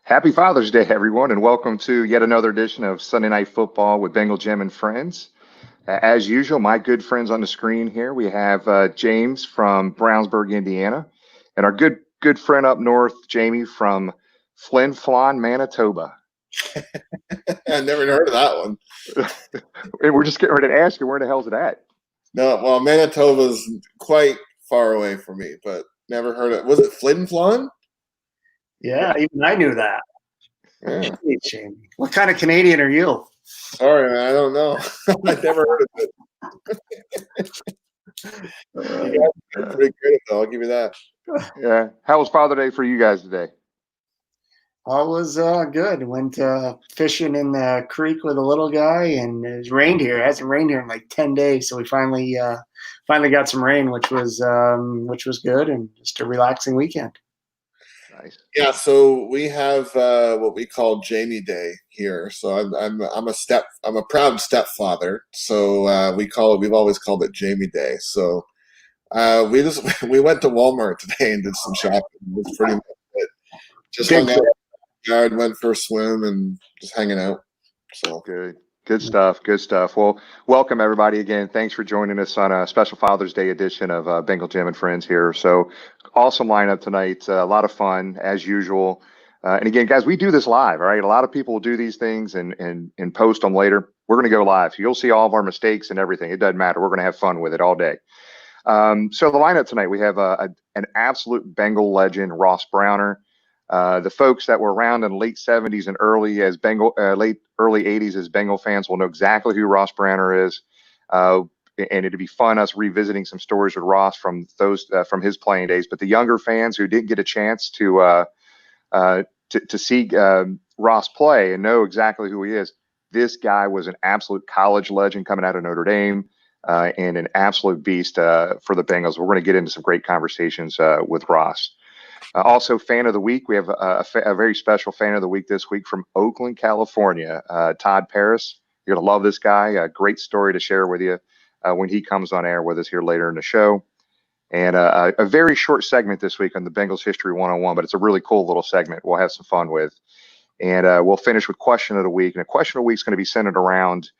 Happy Father's Day, everyone, and welcome to yet another edition of Sunday Night Football with Bengal Jim and Friends. As usual, my good friends on the screen here, we have James from Brownsburg, Indiana, and our good friend up north, Jamie from Flin Flon, Manitoba. I never heard of that one. And we're just getting ready to ask you, where the hell's it at? No, well, Manitoba's quite far away from me, but never heard of it. Was it Flin Flon? Yeah, even I knew that. Yeah. Hey, Jamie. What kind of Canadian are you? Sorry, man, I don't know. I've never heard of it. You guys are pretty great, though. I'll give you that. Yeah. How was Father's Day for you guys today? I was good. Went fishing in the creek with a little guy, and it's rained here. It hasn't rained here in like 10 days, so we finally got some rain, which was good, and just a relaxing weekend. Nice. Yeah, so we have what we call Jamie Day here. So I'm a proud stepfather. So we've always called it Jamie Day. So we went to Walmart today and did some shopping. It was pretty much it. Just hung out in the yard, went for a swim, and just hanging out. So Good stuff. Good stuff. Well, welcome everybody again. Thanks for joining us on a special Father's Day edition of Bengal Jim and Friends here. So awesome lineup tonight. A lot of fun as usual. And again, guys, we do this live. All right. A lot of people will do these things and post them later. We're going to go live. You'll see all of our mistakes and everything. It doesn't matter. We're going to have fun with it all day. So the lineup tonight, we have an absolute Bengal legend, Ross Browner. The folks that were around in the late 70s and early 80s as Bengal fans will know exactly who Ross Browner is. And it'd be fun us revisiting some stories with Ross from his playing days. But the younger fans who didn't get a chance to see Ross play and know exactly who he is, this guy was an absolute college legend coming out of Notre Dame and an absolute beast for the Bengals. We're going to get into some great conversations with Ross. Also, fan of the week. We have a very special fan of the week this week from Oakland, California, Todd Paris. You're going to love this guy. A great story to share with you when he comes on air with us here later in the show. And a very short segment this week on the Bengals History 101, but it's a really cool little segment we'll have some fun with. And we'll finish with Question of the Week. And a Question of the Week is going to be centered around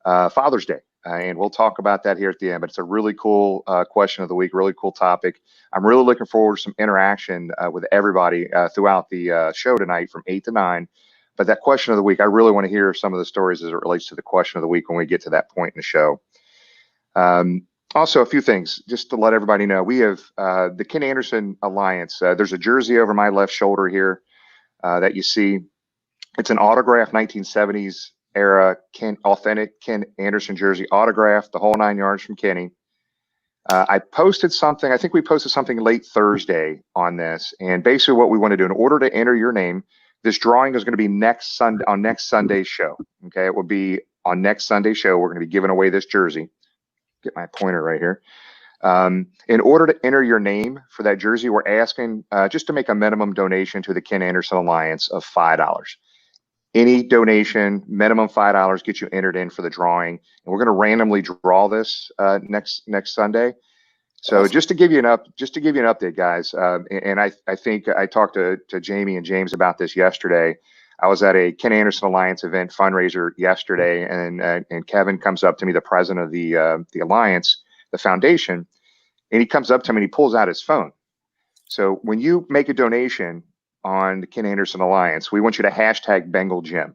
Father's Day. And we'll talk about that here at the end, but it's a really cool question of the week, really cool topic. I'm really looking forward to some interaction with everybody throughout the show tonight from 8 to 9. But that question of the week, I really want to hear some of the stories as it relates to the question of the week when we get to that point in the show. Also, a few things just to let everybody know. We have the Ken Anderson Alliance. There's a jersey over my left shoulder here that you see. It's an autographed 1970s era authentic Ken Anderson jersey, autographed, the whole 9 yards from Kenny. I posted something. I think we posted something late Thursday on this, and basically what we want to do in order to enter your name, this drawing is going to be next Sunday's show. Okay, it will be on next Sunday's show. We're going to be giving away this jersey. Get my pointer right here. In order to enter your name for that jersey, we're asking just to make a minimum donation to the Ken Anderson Alliance of $5. Any donation, minimum $5, gets you entered in for the drawing, and we're going to randomly draw this next Sunday. So awesome. just to give you an update, guys, and I think I talked to Jamie and James about this yesterday. I was at a Ken Anderson Alliance event fundraiser yesterday, and Kevin comes up to me, the president of the Alliance, the foundation, and he comes up to me and he pulls out his phone. So when you make a donation on the Ken Anderson Alliance, we want you to hashtag Bengal Jim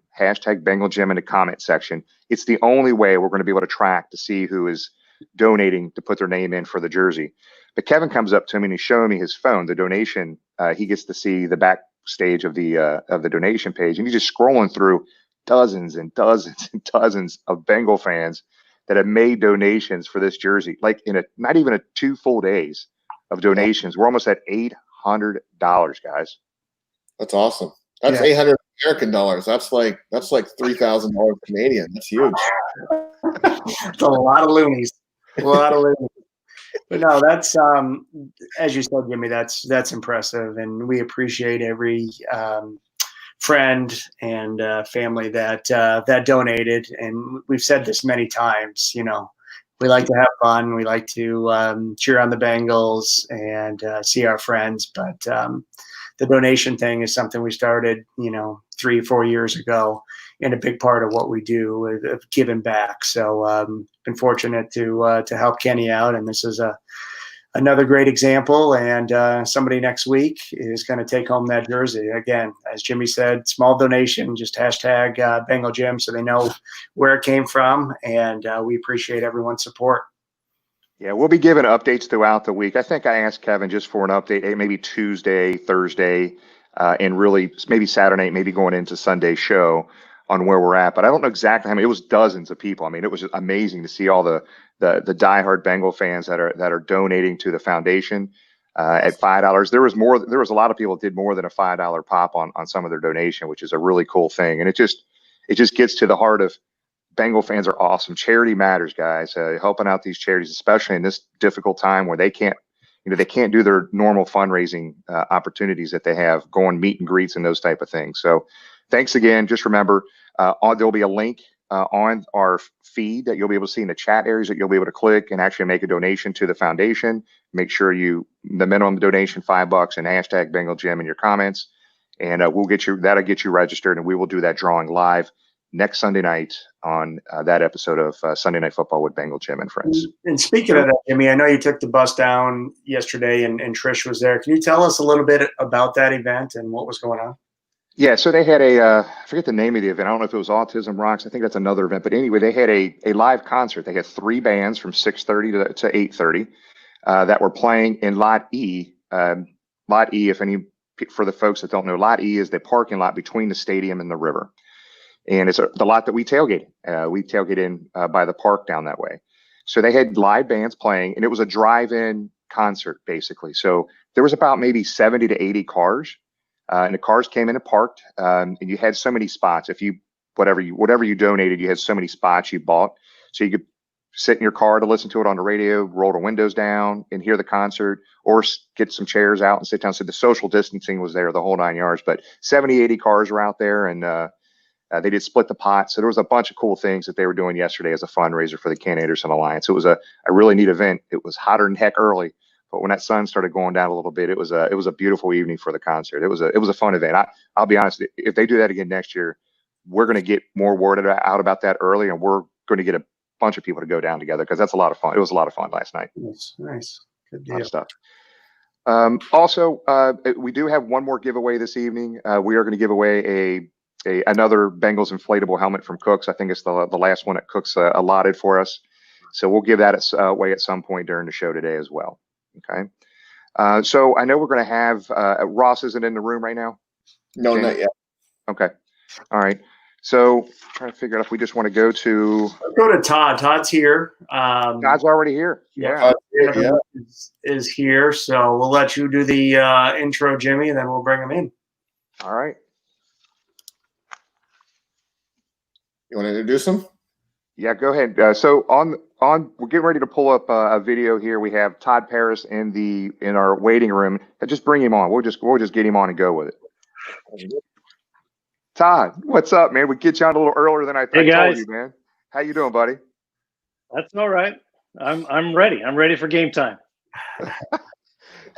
in the comment section. It's the only way we're going to be able to track to see who is donating to put their name in for the jersey. But Kevin comes up to me and he's showing me his phone, the donation. He gets to see the backstage of the donation page, and he's just scrolling through dozens and dozens and dozens of Bengal fans that have made donations for this jersey. Like not even 2 full days of donations. We're almost at $800, guys. That's awesome. That's 800 American dollars. That's like $3,000 Canadian. That's huge. That's a lot of loonies. A lot of living. But no, that's as you said, Jimmy. That's impressive, and we appreciate every friend and family that donated. And we've said this many times. We like to have fun. We like to cheer on the Bengals and see our friends. But the donation thing is something we started, 3-4 years ago, and a big part of what we do of giving back. So been fortunate to help Kenny out, and this is another great example. And somebody next week is going to take home that jersey. Again, as Jimmy said, small donation, just hashtag Bengal Jim, so they know where it came from. And we appreciate everyone's support. Yeah, we'll be giving updates throughout the week. I think I asked Kevin just for an update, maybe Tuesday, Thursday, and really maybe Saturday, maybe going into Sunday show on where we're at. But I don't know exactly how many. It was dozens of people. I mean, it was just amazing to see all the diehard Bengal fans that are donating to the foundation at $5. There was more. There was a lot of people that did more than a $5 pop on some of their donation, which is a really cool thing. And it just gets to the heart of Bengal fans are awesome. Charity matters, guys. Helping out these charities, especially in this difficult time where they can't do their normal fundraising opportunities that they have, going meet and greets and those type of things. So, thanks again. Just remember, there'll be a link on our feed that you'll be able to see in the chat areas that you'll be able to click and actually make a donation to the foundation. Make sure the minimum donation $5 and hashtag Bengal Jim in your comments, and that'll get you registered, and we will do that drawing live next Sunday night on that episode of Sunday Night Football with Bengal Jim and Friends. And speaking of that, Jimmy, I know you took the bus down yesterday and Trish was there. Can you tell us a little bit about that event and what was going on? Yeah, so they had I forget the name of the event. I don't know if it was Autism Rocks. I think that's another event. But anyway, they had a live concert. They had 3 bands from 6:30 to 8:30 that were playing in Lot E. Lot E, for the folks that don't know, Lot E is the parking lot between the stadium and the river. And it's the lot that we tailgate. We tailgate in by the park down that way. So they had live bands playing, and it was a drive-in concert, basically. So there was about maybe 70 to 80 cars, and the cars came in and parked, and you had so many spots. If whatever you donated, you had so many spots you bought. So you could sit in your car to listen to it on the radio, roll the windows down and hear the concert, or get some chairs out and sit down. So the social distancing was there, the whole 9 yards. But 70, 80 cars were out there, and they did split the pot. So there was a bunch of cool things that they were doing yesterday as a fundraiser for the Ken Anderson Alliance. It was a really neat event. It was hotter than heck early, but when that sun started going down a little bit, it was a beautiful evening for the concert. It was a fun event. I'll be honest, if they do that again next year, we're going to get more word out about that early, and we're going to get a bunch of people to go down together, because that's a lot of fun. It was a lot of fun last night. Nice. Good deal. A lot of stuff. Also, we do have one more giveaway this evening. We are going to give away another Bengals inflatable helmet from Cooks. I think it's the last one that Cooks allotted for us. So we'll give that away at some point during the show today as well. Okay. So I know we're going to have Ross isn't in the room right now. No, Jamie? not yet. Okay. All right. So trying to figure out if we just want to go to Todd. Todd's here. God's already here. Yeah. Is here. So we'll let you do the intro, Jimmy, and then we'll bring him in. All right. You want to introduce him? Yeah, go ahead. So we're getting ready to pull up a video here. We have Todd Paris in our waiting room. Just bring him on. We'll just get him on and go with it. Todd, what's up, man? We get you on a little earlier than I told you, man. How you doing, buddy? That's all right. I'm ready. I'm ready for game time.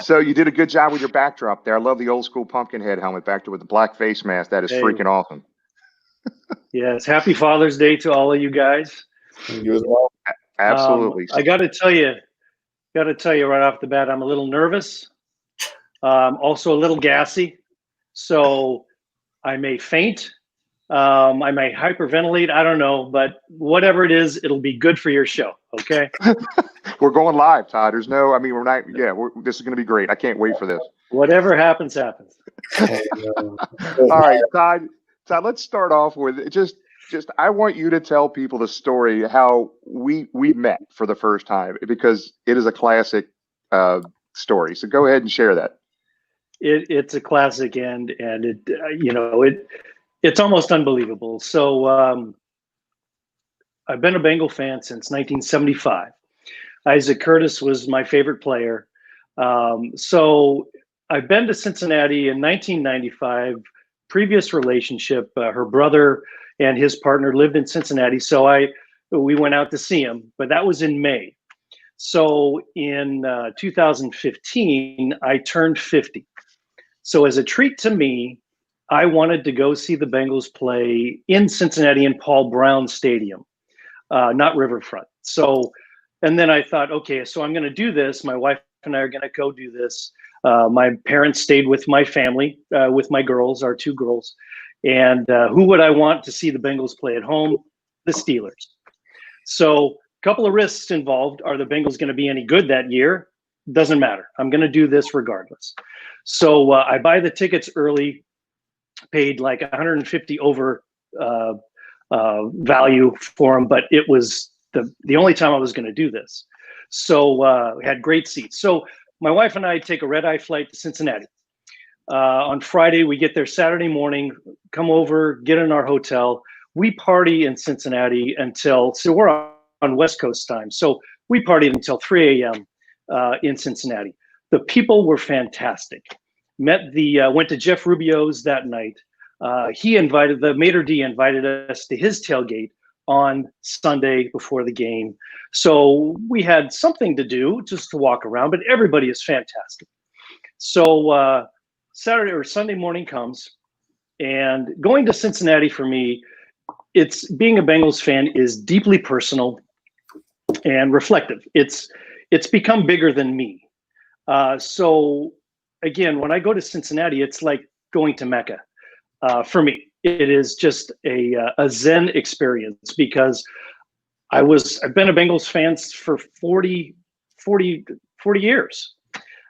So you did a good job with your backdrop there. I love the old school pumpkin head helmet back to with the black face mask. That is freaking awesome. Yes. Happy Father's Day to all of you guys. You as well. Absolutely. I got to tell you right off the bat, I'm a little nervous. Also a little gassy. So I may faint. I may hyperventilate. I don't know, but whatever it is, it'll be good for your show. Okay. We're going live, Todd. We're not. Yeah, this is going to be great. I can't wait for this. Whatever happens, happens. All right, Todd, let's start off with just I want you to tell people the story how we met for the first time, because it is a classic story. So go ahead and share that. It's a classic, and it's almost unbelievable. So I've been a Bengal fan since 1975. Isaac Curtis was my favorite player. So I've been to Cincinnati in 1995. Previous relationship, her brother and his partner lived in Cincinnati, so we went out to see him. But that was in May. So in 2015, I turned 50. So as a treat to me, I wanted to go see the Bengals play in Cincinnati in Paul Brown Stadium, not Riverfront. So, and then I thought, okay, so I'm going to do this. My wife and I are going to go do this. My parents stayed with my family, with my girls, our two girls. And who would I want to see the Bengals play at home? The Steelers. So a couple of risks involved. Are the Bengals going to be any good that year? Doesn't matter. I'm going to do this regardless. So I buy the tickets early, paid like 150 over value for them, but it was the only time I was going to do this. So we had great seats. So my wife and I take a red-eye flight to Cincinnati. On Friday, we get there Saturday morning, come over, get in our hotel. We party in Cincinnati so we're on West Coast time. So we partied until 3 a.m. In Cincinnati. The people were fantastic. Went to Jeff Rubio's that night. The Maitre D invited us to his tailgate on Sunday before the game. So we had something to do, just to walk around, but everybody is fantastic. So Saturday or Sunday morning comes, and going to Cincinnati for me, being a Bengals fan is deeply personal and reflective. It's become bigger than me. So again, when I go to Cincinnati, it's like going to Mecca. For me, it is just a Zen experience, because I've been a Bengals fan for 40 years.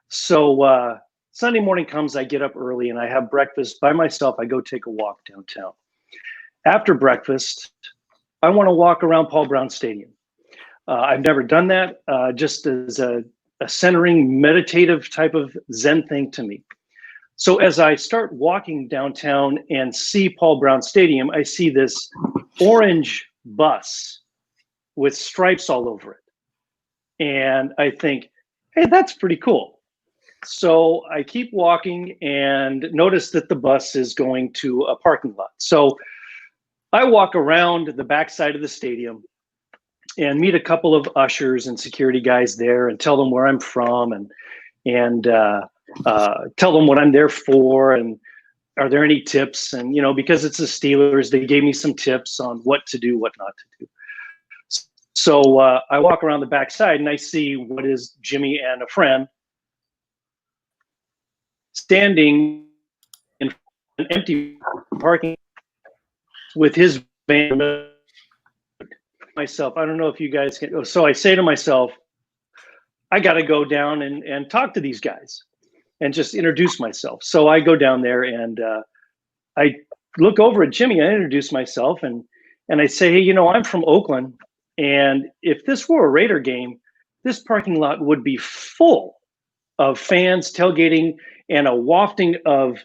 So Sunday morning comes, I get up early and I have breakfast by myself. I go take a walk downtown. After breakfast, I want to walk around Paul Brown Stadium. I've never done that, just as a centering, meditative type of Zen thing to me. So as I start walking downtown and see Paul Brown Stadium, I see this orange bus with stripes all over it. And I think, hey, that's pretty cool. So I keep walking and notice that the bus is going to a parking lot. So I walk around the backside of the stadium and meet a couple of ushers and security guys there and tell them where I'm from and tell them what I'm there for, and are there any tips? And, because it's the Steelers, they gave me some tips on what to do, what not to do. So I walk around the backside and I see what is Jimmy and a friend standing in an empty parking with his van. Myself, I don't know if you guys can. So I say to myself, I got to go down and talk to these guys and just introduce myself. So I go down there and I look over at Jimmy. I introduce myself and I say, hey, I'm from Oakland, and if this were a Raider game, this parking lot would be full of fans tailgating and a wafting of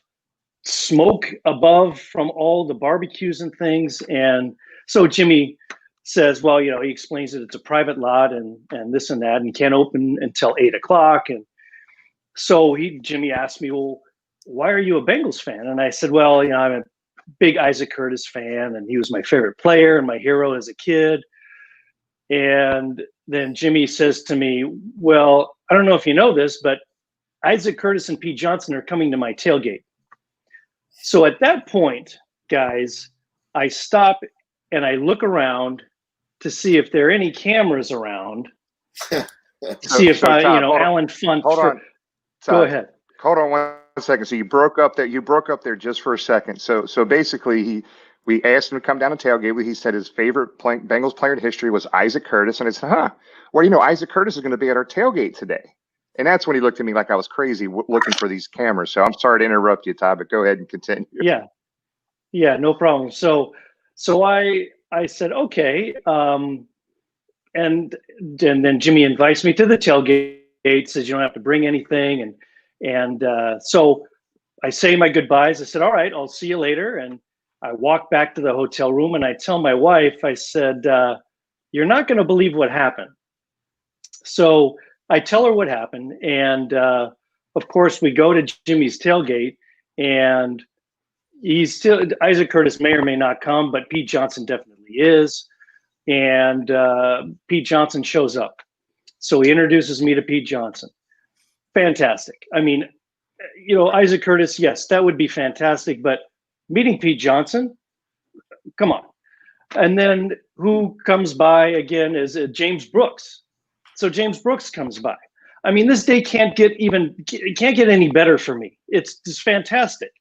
smoke above from all the barbecues and things. And so Jimmy says, well, he explains that it's a private lot and this and that, and can't open until 8 o'clock. And so Jimmy asked me, well, why are you a Bengals fan? And I said, well, I'm a big Isaac Curtis fan, and he was my favorite player and my hero as a kid. And then Jimmy says to me, well, I don't know if you know this, but Isaac Curtis and Pete Johnson are coming to my tailgate. So at that point, guys, I stop and I look around to see if there are any cameras around. See if Tom, Alan Funt. Hold on. Go ahead. Hold on 1 second. So you broke up there just for a second. So basically we asked him to come down to tailgate. He said his favorite Bengals player in history was Isaac Curtis. And I said, well, Isaac Curtis is going to be at our tailgate today. And that's when he looked at me like I was crazy looking for these cameras. So I'm sorry to interrupt you, Todd, but go ahead and continue. Yeah, no problem. So I said, okay. And then Jimmy invites me to the tailgate, says you don't have to bring anything. And so I say my goodbyes. I said, all right, I'll see you later. And I walk back to the hotel room and I tell my wife, I said, you're not going to believe what happened. So I tell her what happened, and of course we go to Jimmy's tailgate, and he's still Isaac Curtis may or may not come, but Pete Johnson definitely is, and Pete Johnson shows up. So he introduces me to Pete Johnson. Fantastic. I mean, Isaac Curtis, yes, that would be fantastic, but meeting Pete Johnson, come on. And then who comes by again is James Brooks. So James Brooks comes by. I mean, this day can't get any better for me. It's just fantastic.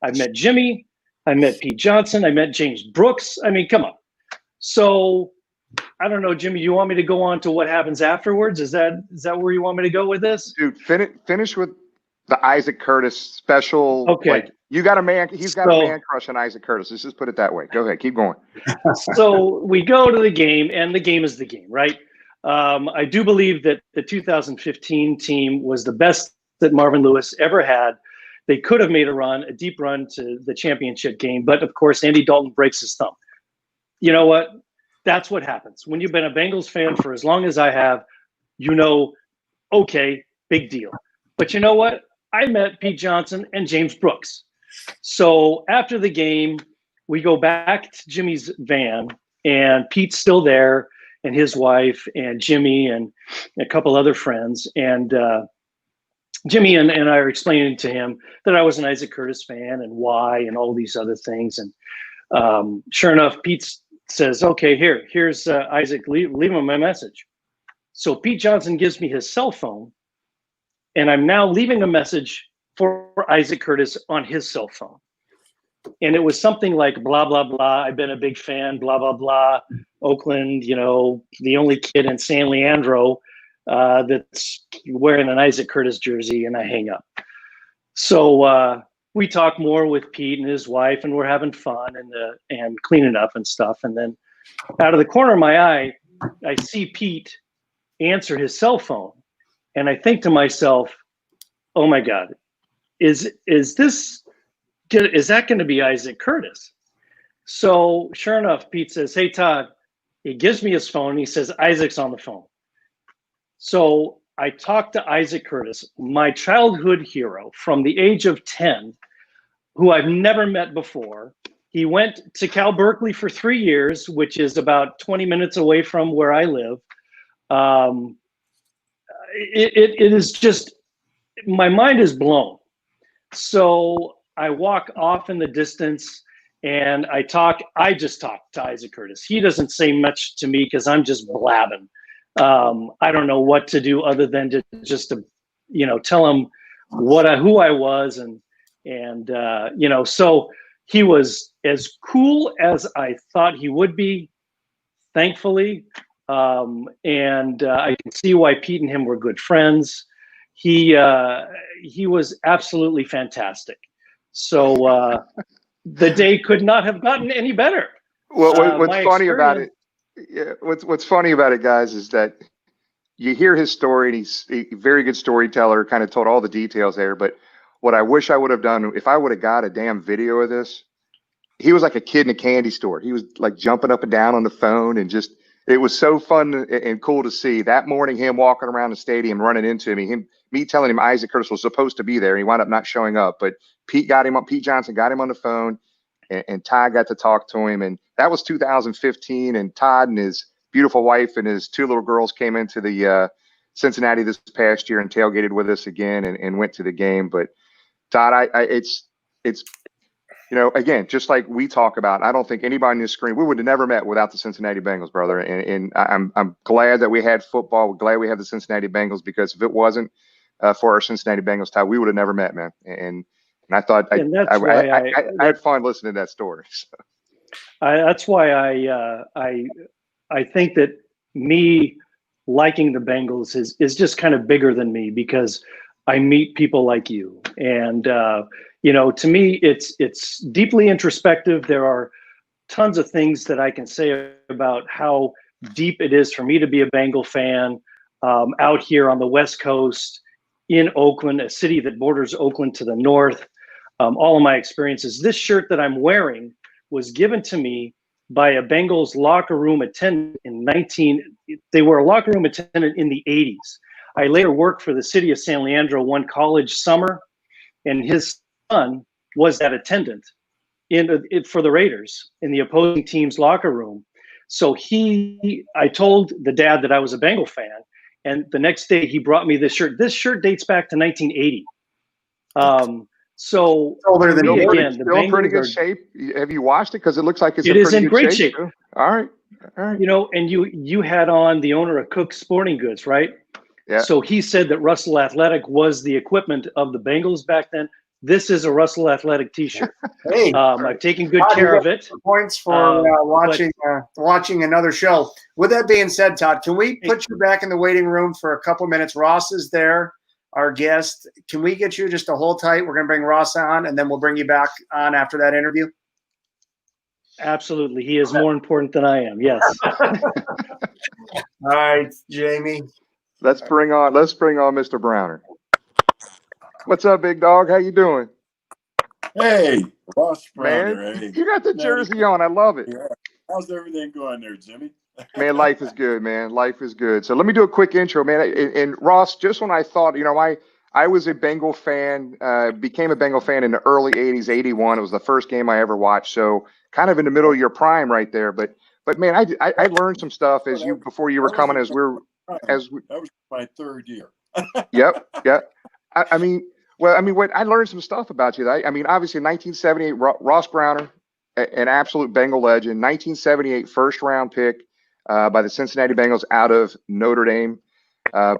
I met Jimmy, I met Pete Johnson, I met James Brooks. I mean, come on. So I don't know, Jimmy, you want me to go on to what happens afterwards? Is that where you want me to go with this? Dude, finish with the Isaac Curtis special. Okay. Like, he's got a man crush on Isaac Curtis. Let's just put it that way. Go ahead. Keep going. So we go to the game, and the game is the game, right? I do believe that the 2015 team was the best that Marvin Lewis ever had. They could have made a deep run to the championship game, but of course, Andy Dalton breaks his thumb. You know what? That's what happens. When you've been a Bengals fan for as long as I have, okay, big deal. But you know what? I met Pete Johnson and James Brooks. So after the game, we go back to Jimmy's van, and Pete's still there, and his wife, and Jimmy, and a couple other friends. And Jimmy and I are explaining to him that I was an Isaac Curtis fan and why and all these other things. And sure enough, Pete says, okay, here's Isaac, leave him a message. So Pete Johnson gives me his cell phone, and I'm now leaving a message for Isaac Curtis on his cell phone. And it was something like, blah, blah, blah. I've been a big fan, blah, blah, blah. Oakland, the only kid in San Leandro that's wearing an Isaac Curtis jersey, and I hang up. So we talk more with Pete and his wife, and we're having fun and cleaning up and stuff. And then out of the corner of my eye, I see Pete answer his cell phone. And I think to myself, oh my God, is that going to be Isaac Curtis? So sure enough, Pete says, hey, Todd, he gives me his phone. He says, Isaac's on the phone. So I talked to Isaac Curtis, my childhood hero from the age of 10, who I've never met before. He went to Cal Berkeley for 3 years, which is about 20 minutes away from where I live. It is just, my mind is blown. So I walk off in the distance, and I just talk to Isaac Curtis. He doesn't say much to me because I'm just blabbing. I don't know what to do other than to tell him who I was, and so he was as cool as I thought he would be, thankfully. And I can see why Pete and him were good friends. He was absolutely fantastic. So the day could not have gotten any better. Well, what's funny about it? Yeah, what's funny about it, guys, is that you hear his story, and he's a very good storyteller, kind of told all the details there. But what I wish I would have done, if I would have got a damn video of this, he was like a kid in a candy store. He was like jumping up and down on the phone, and just, it was so fun and cool to see. That morning, him walking around the stadium, running into me telling him Isaac Curtis was supposed to be there, and he wound up not showing up. But Pete Johnson got him on the phone, and Todd got to talk to him. And that was 2015, and Todd and his beautiful wife and his 2 little girls came into the Cincinnati this past year and tailgated with us again and went to the game. But Todd, it's again, just like we talk about, I don't think anybody on this screen, we would have never met without the Cincinnati Bengals, brother. And I'm glad that we had football. We're glad we have the Cincinnati Bengals, because if it wasn't for our Cincinnati Bengals, Todd, we would have never met, man. And I thought I had fun listening to that story. So. That's why I think that me liking the Bengals is just kind of bigger than me, because I meet people like you. And, to me, it's deeply introspective. There are tons of things that I can say about how deep it is for me to be a Bengal fan out here on the West Coast in Oakland, a city that borders Oakland to the north. All of my experiences. This shirt that I'm wearing was given to me by a Bengals locker room attendant they were a locker room attendant in the 80s. I later worked for the city of San Leandro one college summer, and his son was that attendant for the Raiders in the opposing team's locker room. So I told the dad that I was a Bengal fan, and the next day he brought me this shirt. This shirt dates back to 1980. So Older than me, you. again, the Still in pretty Bengals good shape. Have you watched it? Because it looks like it's It in is pretty in good great shape. too. All right. You know, and you had on the owner of Cook's Sporting Goods, right? Yeah. So he said that Russell Athletic was the equipment of the Bengals back then. This is a Russell Athletic T-shirt. Hey, I've taken good Todd, you care get of it. points for watching another show. With that being said, Todd, can we put you back in the waiting room for a couple minutes? Ross is there, our guest. Can we get you just to hold tight? We're going to bring Ross on, and then we'll bring you back on after that interview. Absolutely. He is more important than I am. Yes. All right, Jamie. Let's bring on Mr. Browner. What's up, big dog? How you doing? Hey, Ross Man, Browner. Hey. you got the jersey on. I love it. Yeah. How's everything going there, Jimmy? Man, life is good, man. Life is good. So let me do a quick intro, man. And Ross, just when I thought, I was a Bengal fan, became a Bengal fan in the early 80s, 81. It was the first game I ever watched. So kind of in the middle of your prime right there. But man, I learned some stuff before you were coming that was my third year. Yep. I learned some stuff about you. Obviously 1978, Ross Browner, an absolute Bengal legend, 1978 first round pick by the Cincinnati Bengals out of Notre Dame.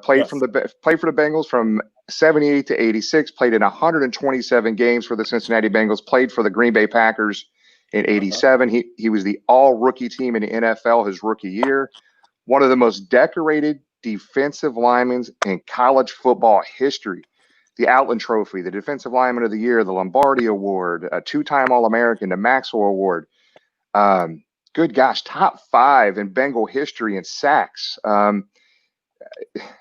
Played for the Bengals from 78 to 86, played in 127 games for the Cincinnati Bengals, played for the Green Bay Packers in 87. He was the all rookie team in the NFL his rookie year. One of the most decorated defensive linemen in college football history. The Outland Trophy, the Defensive Lineman of the Year, the Lombardi Award, a two-time All-American, the Maxwell Award. Good gosh, top 5 in Bengal history in sacks. Bengals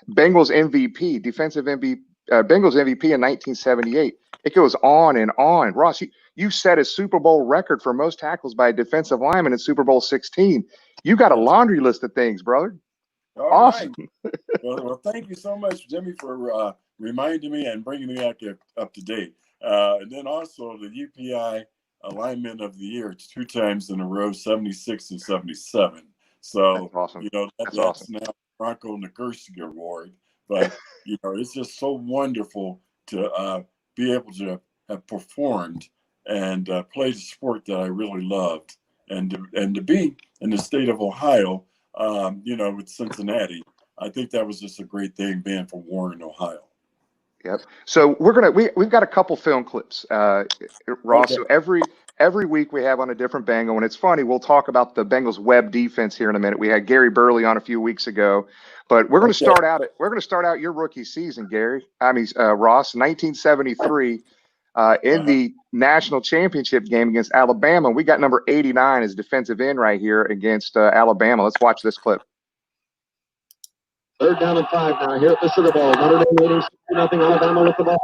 MVP, Bengals MVP in 1978. It goes on and on. Ross, you set a Super Bowl record for most tackles by a defensive lineman in Super Bowl 16. You got a laundry list of things, brother. Awesome. Right. Well, thank you so much, Jimmy, for reminding me and bringing me up to date. And then also the UPI Lineman of the Year 2 times in a row, 76 and 77. So, that's awesome. That's awesome. now Bronco Nagurski Award. But, it's just so wonderful to be able to have performed and played a sport that I really loved. And to be in the state of Ohio, with Cincinnati, I think that was just a great thing being from Warren, Ohio. Yep. So we've got a couple film clips, Ross. Okay. So every week we have on a different Bengal, and it's funny. We'll talk about the Bengals web defense here in a minute. We had Gary Burley on a few weeks ago, but we're going to start out. We're going to start out your rookie season, Ross, 1973. In the national championship game against Alabama, we got number 89 as defensive end right here against Alabama. Let's watch this clip. 3rd down and 5 now here at the Sugar Bowl. Notre Dame leading 2-0. Alabama with the ball.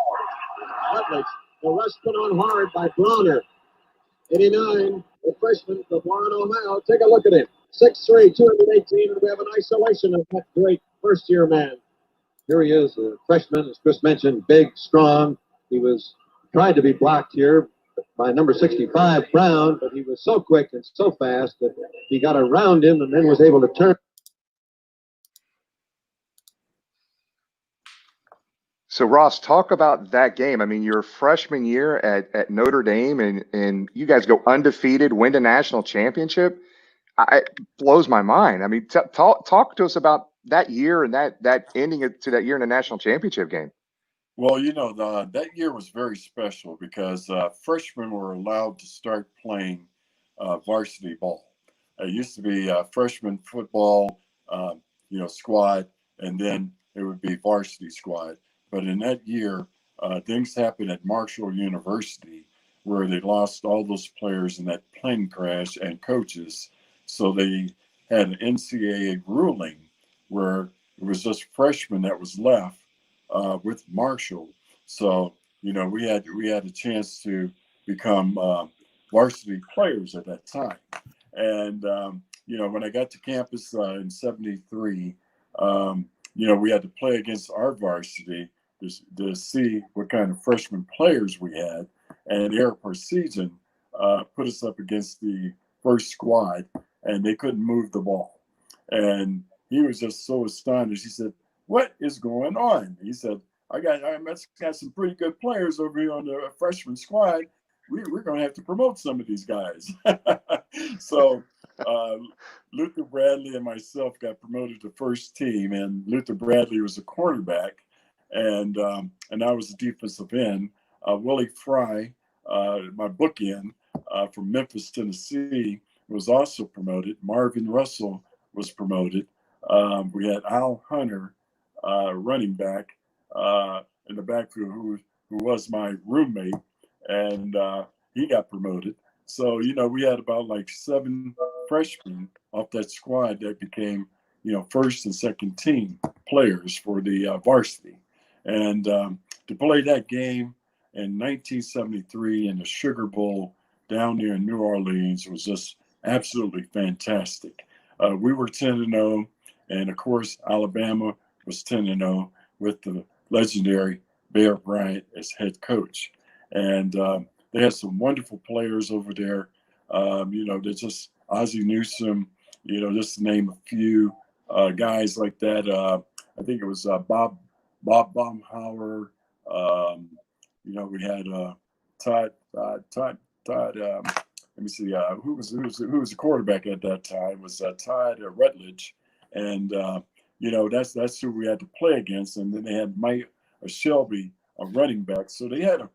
Rutledge, the rush put on hard by Browner. 89, the freshman from Warren, Ohio. Take a look at him. 6'3", 218, and we have an isolation of that great first-year man. Here he is, a freshman, as Chris mentioned, big, strong. He was tried to be blocked here by number 65, Brown, but he was so quick and so fast that he got around him and then was able to turn. So, Ross, talk about that game. Your freshman year at Notre Dame, and you guys go undefeated, win the national championship. It blows my mind. Talk to us about that year and that ending to that year in the national championship game. Well, that year was very special because freshmen were allowed to start playing varsity ball. It used to be freshman football, squad, and then it would be varsity squad. But in that year, things happened at Marshall University where they lost all those players in that plane crash and coaches. So they had an NCAA ruling where it was just freshmen that was left with Marshall. So, we had a chance to become varsity players at that time. And, when I got to campus in 73, we had to play against our varsity to see what kind of freshman players we had. And Eric Parsegian put us up against the first squad, and they couldn't move the ball. And he was just so astonished. He said, "What is going on?" He said, I got some pretty good players over here on the freshman squad. We're going to have to promote some of these guys." So Luther Bradley and myself got promoted to first team, and Luther Bradley was a cornerback, and I was a defensive end. Willie Fry, my bookend from Memphis, Tennessee, was also promoted. Marvin Russell was promoted. We had Al Hunter, running back, in the backfield, who was my roommate, and he got promoted. So we had about like 7 freshmen off that squad that became first and second team players for the varsity, and to play that game in 1973 in the Sugar Bowl down there in New Orleans was just absolutely fantastic. We were 10-0, and of course Alabama was 10-0 with the legendary Bear Bryant as head coach. And they had some wonderful players over there. They're just Ozzie Newsome, just to name a few guys like that. I think it was Bob Baumhauer. We had Todd. Let me see. Who was the quarterback at that time? It was Todd Rutledge, and that's who we had to play against. And then they had Mike Shelby, a running back. So they had a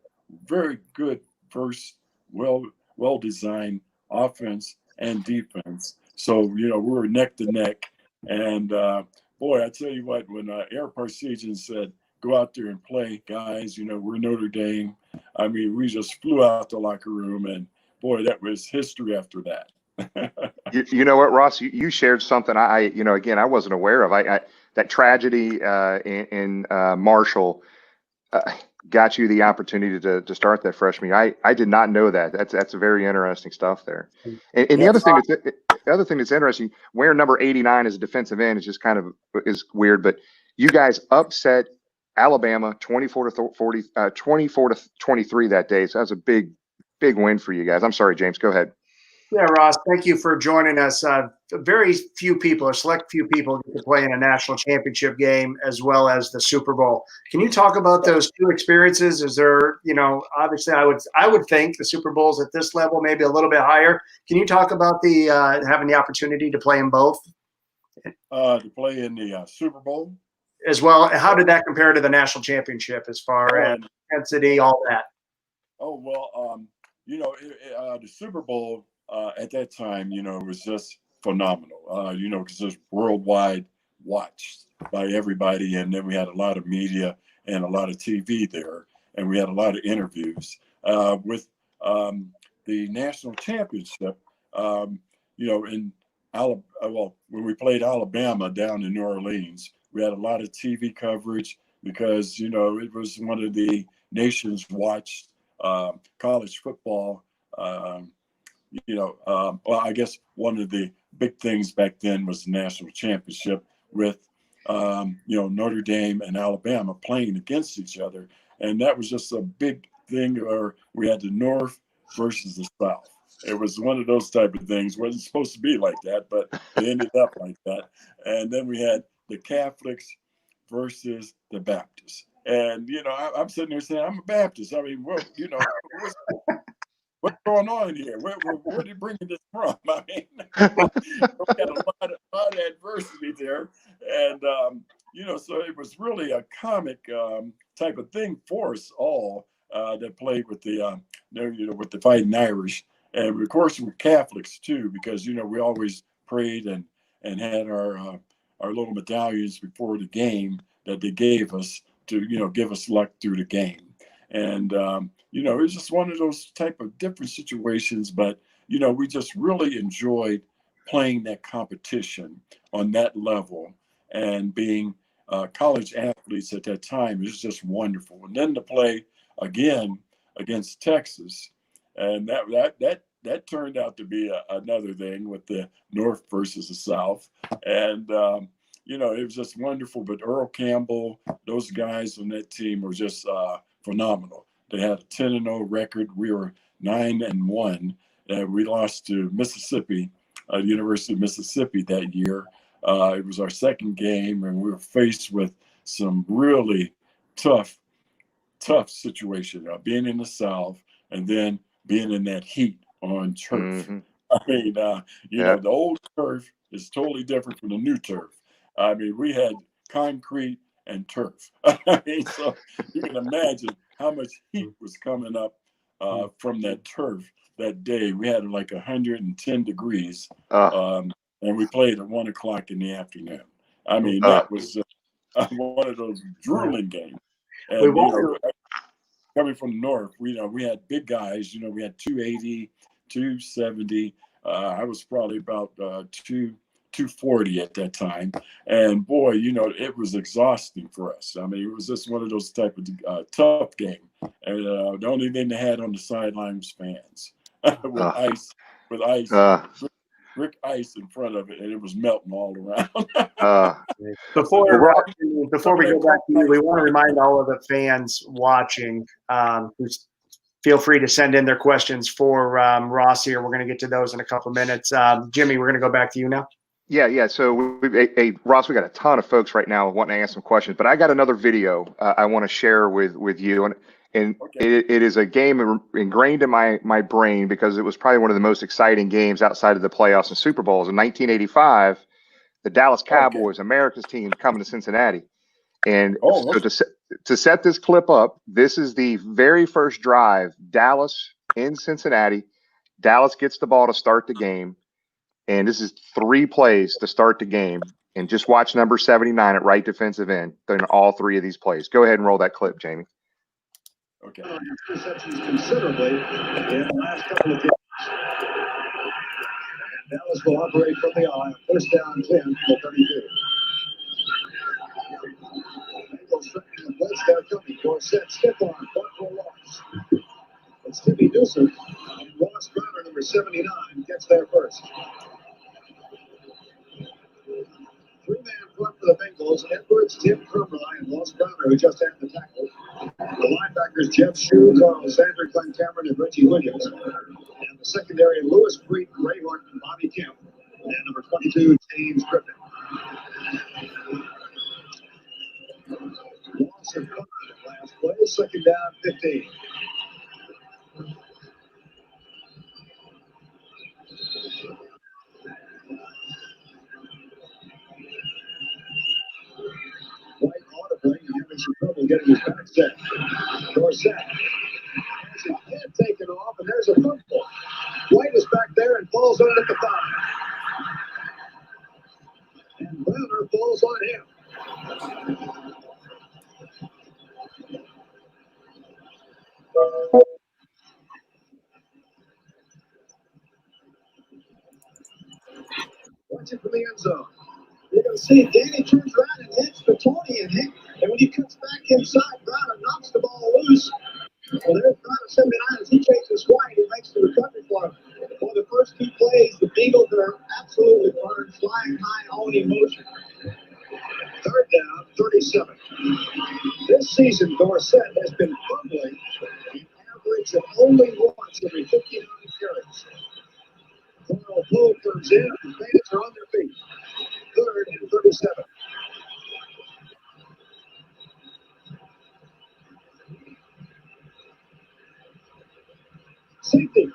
very good first, well-designed offense and defense. So we were neck to neck. And boy, I tell you what, when Eric Parsegian said, "Go out there and play, guys. We're Notre Dame." I mean, we just flew out the locker room, and boy, that was history after that. You know what, Ross? You shared something again, I wasn't aware of. That tragedy in Marshall got you the opportunity to start that freshman year. I did not know that. That's very interesting stuff there. And the other thing that's interesting, wearing number 89 as a defensive end is just kind of is weird. But you guys upset Alabama 24-23 that day. So that was a big win for you guys. I'm sorry, James. Go ahead. Yeah, Ross, thank you for joining us. Very few people, or select few people, get to play in a national championship game as well as the Super Bowl. Can you talk about those two experiences? Is there, obviously, I would think the Super Bowl's at this level, maybe a little bit higher. Can you talk about the having the opportunity to play in both? To play in the Super Bowl as well. How did that compare to the national championship as far as intensity, all that? Oh well, the Super Bowl. At that time, it was just phenomenal, because it was worldwide watched by everybody. And then we had a lot of media and a lot of TV there. And we had a lot of interviews with the national championship, in Alabama. Well, when we played Alabama down in New Orleans, we had a lot of TV coverage because, it was one of the nation's watched college football. I guess one of the big things back then was the national championship with, Notre Dame and Alabama playing against each other. And that was just a big thing where we had the North versus the South. It was one of those type of things. It wasn't supposed to be like that, but it ended up like that. And then we had the Catholics versus the Baptists. And, I'm sitting there saying, I'm a Baptist. I mean, what's going on here? Where are you bringing this from? I mean, we got a lot of adversity there, and so it was really a comic type of thing for us all that played with the with the Fighting Irish, and of course we're Catholics too, because we always prayed and had our little medallions before the game that they gave us to give us luck through the game. And, it was just one of those type of different situations, but, we just really enjoyed playing that competition on that level, and being college athletes at that time is just wonderful. And then to play again against Texas, and that that turned out to be another thing with the North versus the South. And, it was just wonderful. But Earl Campbell, those guys on that team were just phenomenal. They had a 10-0 record. We were 9-1. And we lost to Mississippi, University of Mississippi that year. It was our second game, and we were faced with some really tough situation, being in the South and then being in that heat on turf. Mm-hmm. I mean, the old turf is totally different from the new turf. I mean, we had concrete and turf. I mean, so you can imagine how much heat was coming up from that turf that day. We had like 110 degrees, and we played at 1 o'clock in the afternoon. I mean, that was one of those drooling games. And coming from the north, we had big guys. We had 280, 270. I was probably about 240 at that time. And boy, it was exhausting for us. I mean, it was just one of those type of tough game. And the only thing they had on the sideline was fans with ice, brick ice in front of it, and it was melting all around. Before we go back to you, we want to remind all of the fans watching, feel free to send in their questions for Ross here. We're going to get to those in a couple of minutes. Jimmy, we're going to go back to you now. Yeah. So, Ross, we got a ton of folks right now wanting to ask some questions, but I got another video I want to share with you, and okay. It is a game ingrained in my brain because it was probably one of the most exciting games outside of the playoffs and Super Bowls in 1985. The Dallas Cowboys, America's team, coming to Cincinnati. And so to set this clip up, this is the very first drive, Dallas in Cincinnati. Dallas gets the ball to start the game. And this is 3 plays to start the game. And just watch number 79 at right defensive end in all 3 of these plays. Go ahead and roll that clip, Jamie. Okay. Interceptions considerably in the last couple of games. Dallas will operate from the eye. First down 10 from the 32. Bengals threatening the blitz. They're coming. Dorsett, stiff arm, but for loss. It's Timmy Newsom and Ross Browner, number 79, gets there first. 3-man front for the Bengals. Edwards, Tim Crumry, and Ross Browner, who just had the tackle. The linebackers, Jeff Shue, Carl Sander, Glenn Cameron, and Reggie Williams. And the secondary, Lewis Freak, Ray Horton, and Bobby Kemp. And number 22, James Griffin. Loss of 5 last play, second down, 15. White audibly having some trouble getting his back set. Dorsett has his head taken off, and there's a fumble. White is back there and falls on at the 5. And Browner falls on him. Watch it from the end zone. You're going to see Danny turns around and hits Petoni, and when he cuts back inside, Browner knocks the ball loose. Well, there's Browner 79 as he chases White. He makes the recovery for him. For the first 2 plays, the Bengals are absolutely flying high, all in motion. Third down, 37. This season, Dorsett has been fumbling an average of only once every 59 carries. Carl Poe comes in, and fans are on their feet. Third and 37. Safety.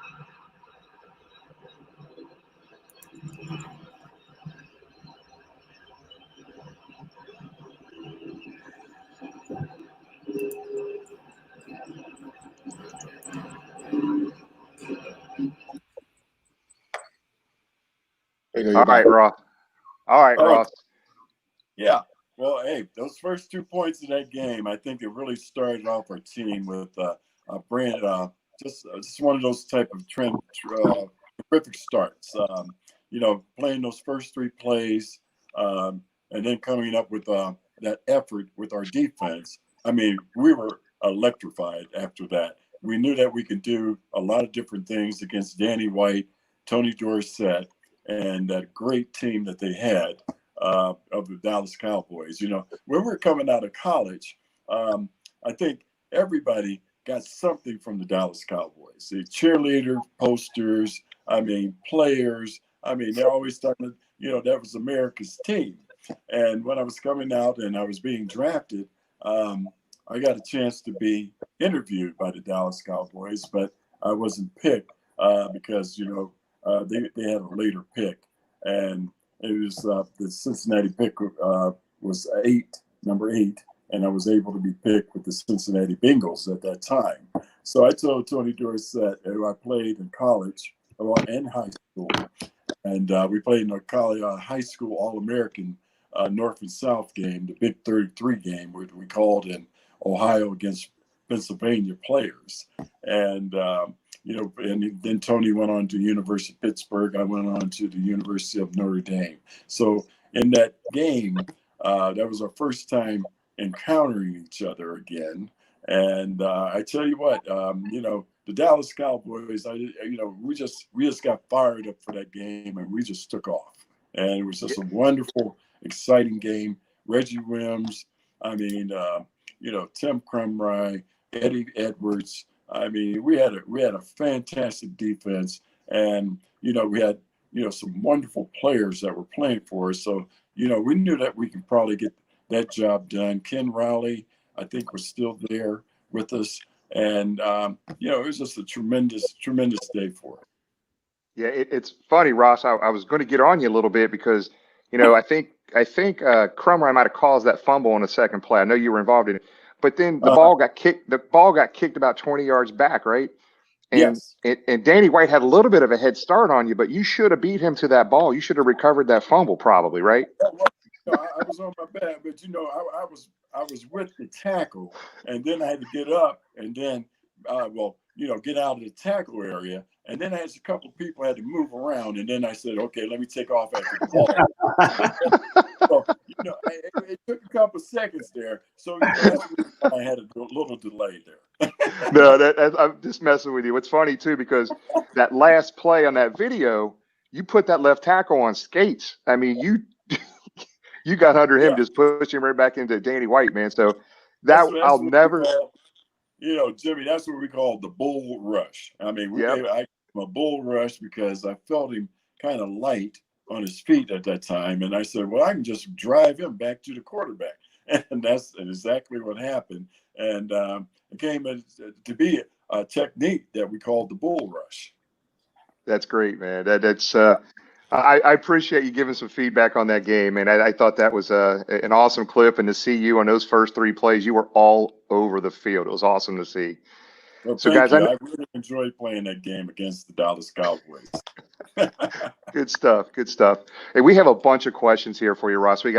All right, Ross. Yeah. Well, hey, those first 2 points of that game, I think it really started off our team with brand, just one of those type of terrific starts. Playing those first 3 plays, and then coming up with that effort with our defense. I mean, we were electrified after that. we knew that we could do a lot of different things against Danny White, Tony Dorsett, and that great team that they had of the Dallas Cowboys. You know, when we were coming out of college, I think everybody got something from the Dallas Cowboys. The cheerleader posters, I mean, players. I mean, they're always talking, you know, that was America's team. And when I was coming out and I was being drafted, I got a chance to be interviewed by the Dallas Cowboys, but I wasn't picked because, you know, they had a later pick. And it was the Cincinnati pick was number 8, and I was able to be picked with the Cincinnati Bengals at that time. So I told Tony Dorsett, who I played in college and high school, and we played in a college, high school All-American North and South game, the Big 33 game, which we called in Ohio against Pennsylvania players. And, you know, and then Tony went on to University of Pittsburgh. I went on to the University of Notre Dame. So in that game, that was our first time encountering each other again. And I tell you what, you know, the Dallas Cowboys, you know, we just got fired up for that game, and we just took off. And it was just a wonderful, exciting game. Reggie Williams, I mean, you know, Tim Krumrie, Eddie Edwards. I mean, we had a fantastic defense, and you know, we had, you know, some wonderful players that were playing for us. So, you know, we knew that we could probably get that job done. Ken Riley, I think, was still there with us, and you know, it was just a tremendous day for us. Yeah, it's funny, Ross. I was going to get on you a little bit because, you know, I think Crumry might have caused that fumble on the second play. I know you were involved in it, but then the ball got kicked. The ball got kicked about 20 yards back, right? And, Yes. and Danny White had a little bit of a head start on you, but you should have beat him to that ball. You should have recovered that fumble, probably, right? I was on my back, but you know, I was with the tackle, and then I had to get up, and then, well, you know, get out of the tackle area, and then I had a couple of people had to move around, and then I said, okay, let me take off after the ball. So, you know, it took a couple of seconds there, so you know, I had a little delay there. No, I'm just messing with you. It's funny too because that last play on that video, you put that left tackle on skates. I mean, you got under him, just pushed him right back into Danny White, man. So that's I'll never. You know, Jimmy, that's what we call the bull rush. I mean, I gave him a bull rush because I felt him kind of light on his feet at that time. And I said, well, I can just drive him back to the quarterback. And that's exactly what happened. And it came to be a technique that we called the bull rush. That's great, man. That's I appreciate you giving some feedback on that game, and I thought that was an awesome clip. And to see you on those first 3 plays, you were all over the field. It was awesome to see. Well, so, guys, I really enjoyed playing that game against the Dallas Cowboys. Good stuff. Good stuff. Hey, we have a bunch of questions here for you, Ross. We're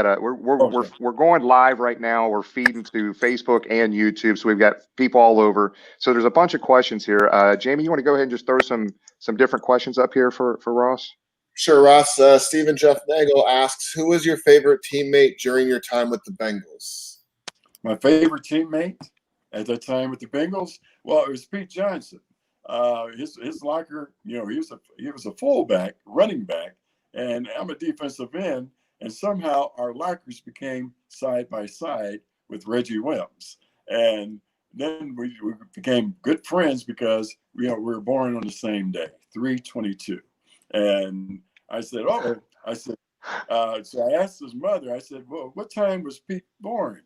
going live right now. We're feeding to Facebook and YouTube, so we've got people all over. So there's a bunch of questions here. Jamie, you want to go ahead and just throw some different questions up here for Ross? Sure, Ross. Stephen Jeff Nagel asks, who was your favorite teammate during your time with the Bengals? My favorite teammate at that time with the Bengals? Well, it was Pete Johnson. His locker, you know, he was a fullback, running back, and I'm a defensive end, and somehow our lockers became side by side with Reggie Williams. And then we became good friends because, you know, we were born on the same day, 3/22. And I said, so I asked his mother, I said, well, what time was Pete born?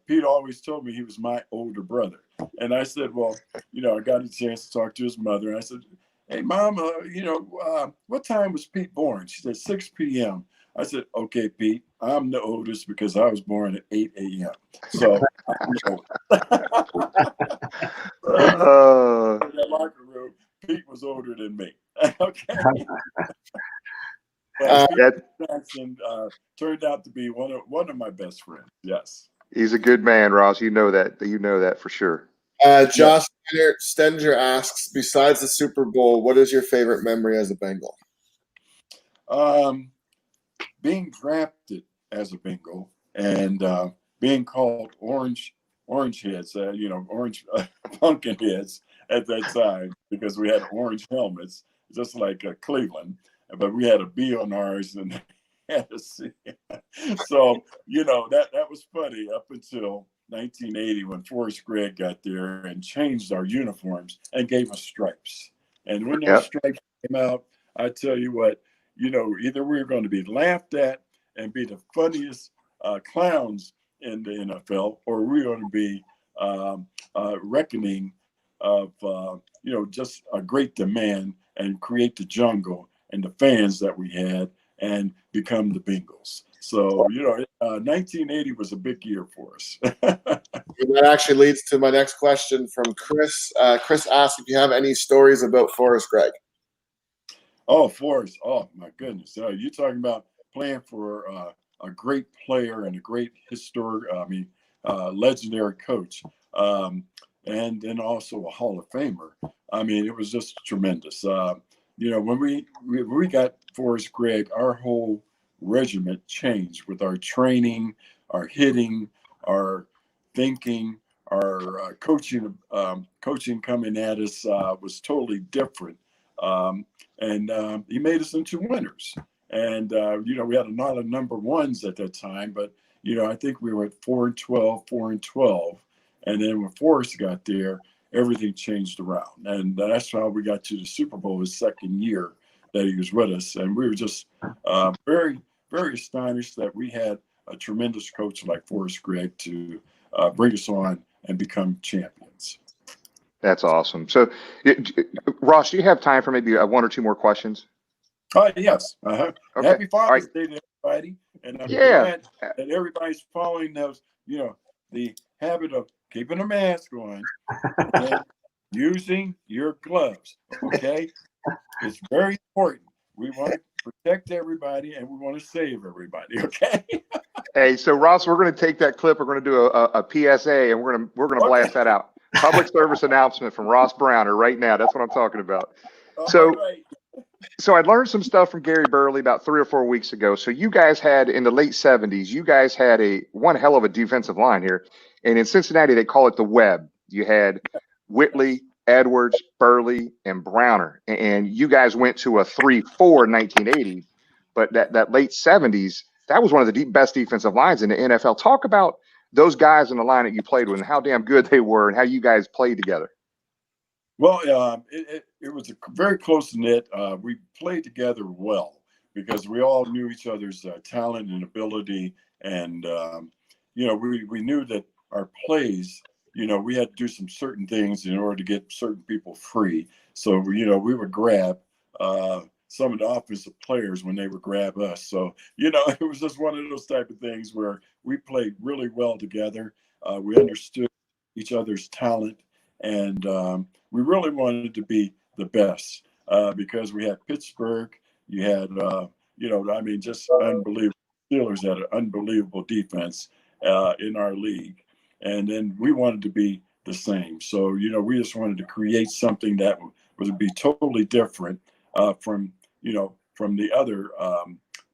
Pete always told me he was my older brother. And I said, well, you know, I got a chance to talk to his mother. And I said, hey, Mom, you know, what time was Pete born? She said, 6 p.m. I said, okay, Pete, I'm the oldest because I was born at 8 a.m. So I'm the oldest. In that locker room, Pete was older than me. Okay. Pete Jackson turned out to be one of my best friends. Yes. He's a good man, Ross. You know that. You know that for sure. Josh Stenger asks, besides the Super Bowl, what is your favorite memory as a Bengal? Being drafted as a Bengal and being called Orange orange heads, orange pumpkin heads at that time because we had orange helmets, just like Cleveland. But we had a B on ours and had a C. So, that was funny up until 1980 when Forrest Gregg got there and changed our uniforms and gave us stripes. And when those Yep. stripes came out, I tell you what, either we were going to be laughed at and be the funniest clowns in the NFL, or we're going to be reckoning of, just a great demand and create the jungle and the fans that we had and become the Bengals. So, 1980 was a big year for us. That actually leads to my next question from Chris. Chris asked if you have any stories about Forrest Gregg. Oh, Forrest. Oh, my goodness. You're talking about playing for a great player and a great legendary coach. And then also a Hall of Famer. I mean, it was just tremendous. When we got Forrest Gregg, our whole regiment changed with our training, our hitting, our thinking, our coaching. Coaching coming at us was totally different. And he made us into winners. And, we had a lot of number ones at that time, but, I think we were at 4-12, 4-12. And then when Forrest got there, everything changed around. And that's how we got to the Super Bowl his second year that he was with us. And we were just very, very astonished that we had a tremendous coach like Forrest Gregg to bring us on and become champions. That's awesome. So, Ross, do you have time for maybe one or two more questions? Yes. Okay. Happy All Father's right. Day to everybody. And I'm Yeah. glad that everybody's following those, the habit of keeping a mask on and using your gloves. Okay. It's very important. We want to protect everybody and we want to save everybody. Okay. Hey, so Ross, we're going to take that clip. We're going to do a PSA, and we're going to blast that out. Public service announcement from Ross Browner right now. That's what I'm talking about. So, right. So I learned some stuff from Gary Burley about 3 or 4 weeks ago. So you guys had in the late 70s, you guys had one hell of a defensive line here. And in Cincinnati, they call it the web. You had Whitley, Edwards, Burley, and Browner. And you guys went to a 3-4 in 1980. But that late 70s, that was one of the best defensive lines in the NFL. Talk about those guys in the line that you played with and how damn good they were and how you guys played together. Well, it was a very close knit. We played together well because we all knew each other's talent and ability, and we knew that our plays, we had to do some certain things in order to get certain people free. So we would grab some of the offensive players when they would grab us. So it was just one of those type of things where we played really well together. We understood each other's talent. And we really wanted to be the best because we had Pittsburgh. You had, just unbelievable. Steelers had an unbelievable defense in our league. And then we wanted to be the same. So, we just wanted to create something that would be totally different from the other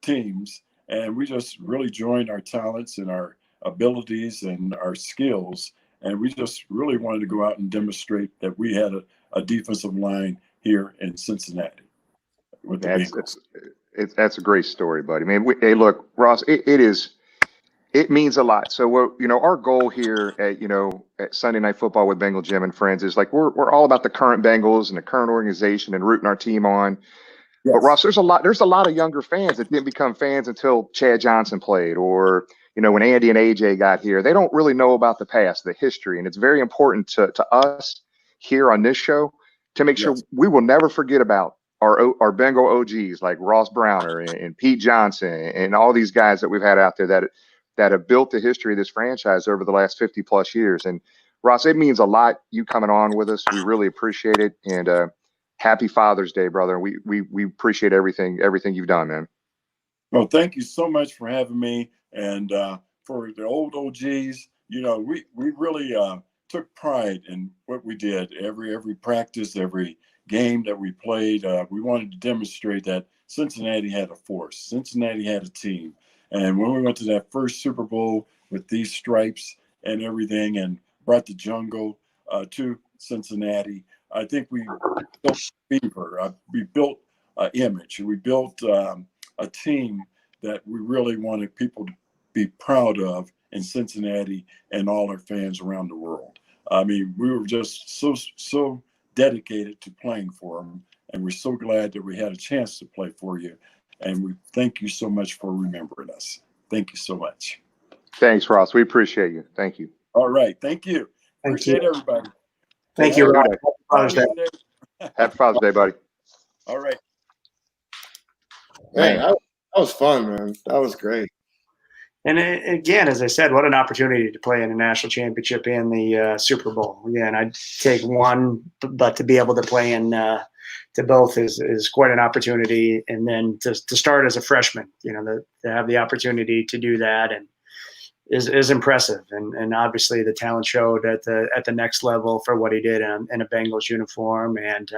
teams. And we just really joined our talents and our abilities and our skills. And we just really wanted to go out and demonstrate that we had a defensive line here in Cincinnati with the Bengals. That's a great story, buddy. Man, hey, look, Ross, it means a lot. So, our goal here at Sunday Night Football with Bengal Jim and Friends is like we're all about the current Bengals and the current organization and rooting our team on. Yes. But Ross, there's a lot of younger fans that didn't become fans until Chad Johnson played, or when Andy and AJ got here. They don't really know about the past, the history, and it's very important to us here on this show to make sure we will never forget about our Bengal OGs like Ross Browner and Pete Johnson and all these guys that we've had out there that have built the history of this franchise over the last 50 plus years. And Ross, it means a lot you coming on with us. We really appreciate it. And happy Father's Day, brother. We appreciate everything you've done, man. Well, thank you so much for having me. And for the old OGs, we really took pride in what we did. Every practice, every game that we played, we wanted to demonstrate that Cincinnati had a force. Cincinnati had a team. And when we went to that first Super Bowl with these stripes and everything, and brought the jungle to Cincinnati. I think we built Beaver. We built an image. We built a team that we really wanted people to be proud of in Cincinnati and all our fans around the world. I mean, we were just so dedicated to playing for them, and we're so glad that we had a chance to play for you. And we thank you so much for remembering us. Thank you so much. Thanks, Ross. We appreciate you. Thank you. All right. Thank you. Appreciate everybody. Thank you, Rob. Happy Father's Day. Happy Father's Day, buddy. All right. Man, that was fun, man. That was great. And again, as I said, what an opportunity to play in a national championship and the Super Bowl. Again, I'd take one, but to be able to play in to both is quite an opportunity. And then to start as a freshman, to have the opportunity to do that and is impressive. And obviously the talent showed at the next level for what he did in a Bengals uniform. And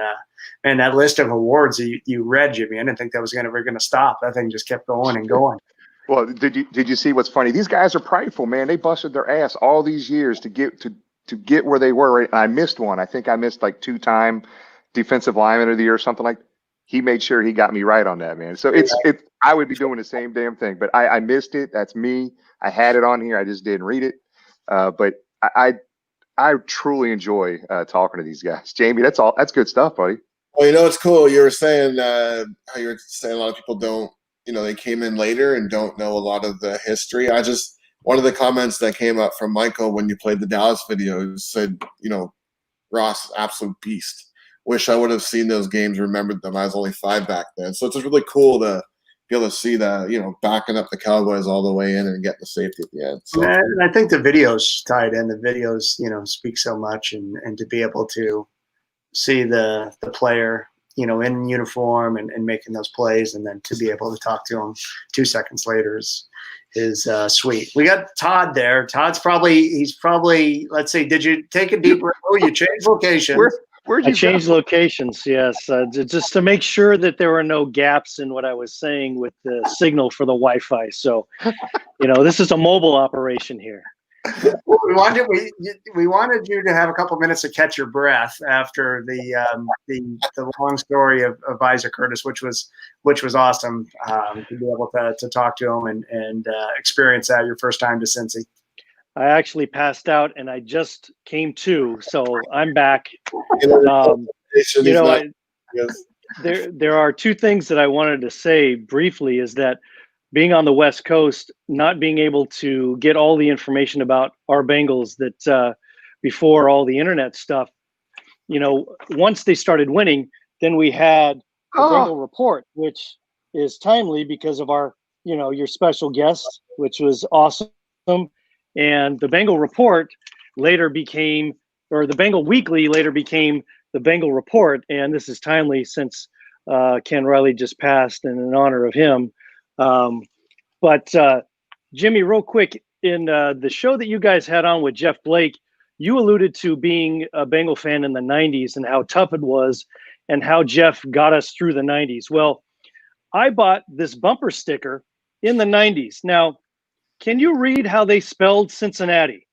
that list of awards you read, Jimmy, I didn't think that was ever going to stop. That thing just kept going and going. Well, did you see what's funny? These guys are prideful, man. They busted their ass all these years to get where they were. I missed one. I think I missed like 2-time defensive lineman of the year or something like that. He made sure he got me right on that, man. So I would be doing the same damn thing, but I missed it. That's me. I had it on here. I just didn't read it. But I truly enjoy talking to these guys. Jamie, that's good stuff, buddy. Well, it's cool. You were saying how you were saying a lot of people don't, they came in later and don't know a lot of the history. One of the comments that came up from Michael when you played the Dallas video said, Ross, absolute beast. Wish I would have seen those games, remembered them. I was only 5 back then. So it's just really cool to be able to see that, backing up the Cowboys all the way in and getting the safety at the end. So. And I think the videos tied in. The videos, speak so much, and to be able to see the player, in uniform and making those plays, and then to be able to talk to him 2 seconds later is sweet. We got Todd there. Todd's he's probably, let's see, did you take a deep breath? Oh, you changed locations. Where'd you I changed locations, yes, just to make sure that there were no gaps in what I was saying with the signal for the Wi-Fi. So, this is a mobile operation here. Well, we wanted you to have a couple minutes to catch your breath after the long story of Isaac Curtis, which was awesome to be able to talk to him and experience that your first time to Cincy. I actually passed out and I just came to, so I'm back. There are 2 things that I wanted to say briefly. Is that being on the West Coast, not being able to get all the information about our Bengals that before all the internet stuff, once they started winning, then we had the Bengal Report, which is timely because of our, your special guest, which was awesome. And the Bengal Report later became, or the Bengal Weekly later became the Bengal Report. And this is timely since Ken Riley just passed, and in honor of him. But Jimmy, real quick, in the show that you guys had on with Jeff Blake, you alluded to being a Bengal fan in the 90s and how tough it was and how Jeff got us through the 90s. Well, I bought this bumper sticker in the 90s. Now, can you read how they spelled Cincinnati?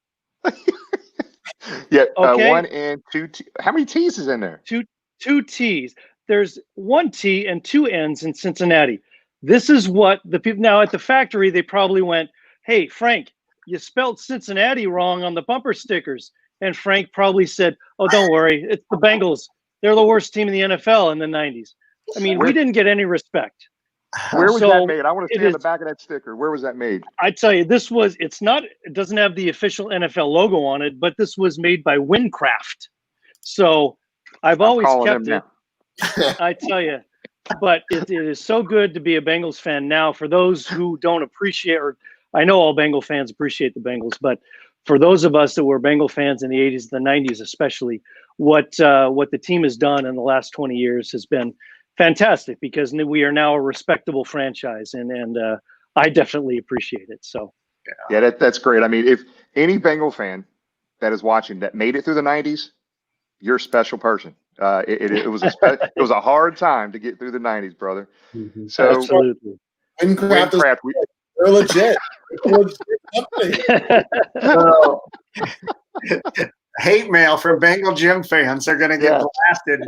Yeah, Okay. 1 and 2 T. How many T's is in there? Two T's. There's 1 T and 2 N's in Cincinnati. This is what the people now at the factory, they probably went, "Hey, Frank, you spelled Cincinnati wrong on the bumper stickers." And Frank probably said, "Oh, don't worry. It's the Bengals. They're the worst team in the NFL in the 90s. I mean, we didn't get any respect. Where was that made? I want to see on the back of that sticker. Where was that made? I tell you, it doesn't have the official NFL logo on it, but this was made by Windcraft. So I've always kept it. I tell you, but it is so good to be a Bengals fan now. For those who don't appreciate, or I know all Bengal fans appreciate the Bengals, but for those of us that were Bengal fans in the 80s, the 90s especially, what the team has done in the last 20 years has been fantastic, because we are now a respectable franchise, and I definitely appreciate it. So yeah, that's great. I mean, if any Bengal fan that is watching that made it through the 90s, you're a special person. It was a hard time to get through the 90s, brother. Mm-hmm. So absolutely. Windcraft, they're legit. So, hate mail from Bengal Jim fans. They're going to get blasted.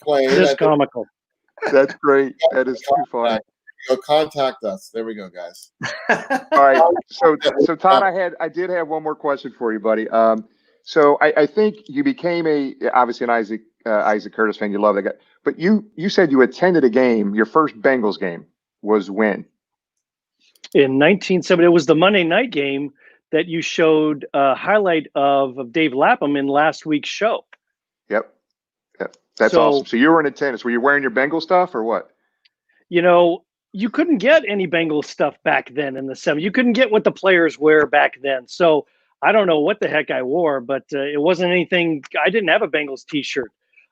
Just comical. That's great. That is too funny. Go contact us. There we go, guys. All right. So Todd, I did have one more question for you, buddy. So I think you became obviously an Isaac Curtis fan. You love that guy, but you said you attended a game. Your first Bengals game was when? In 1970, it was the Monday night game that you showed a highlight of Dave Lapham in last week's show. Yep. That's awesome. So you were in attendance. Were you wearing your Bengal stuff or what? You couldn't get any Bengals stuff back then in the 70s. You couldn't get what the players wear back then. So I don't know what the heck I wore, but it wasn't anything. I didn't have a Bengals T-shirt.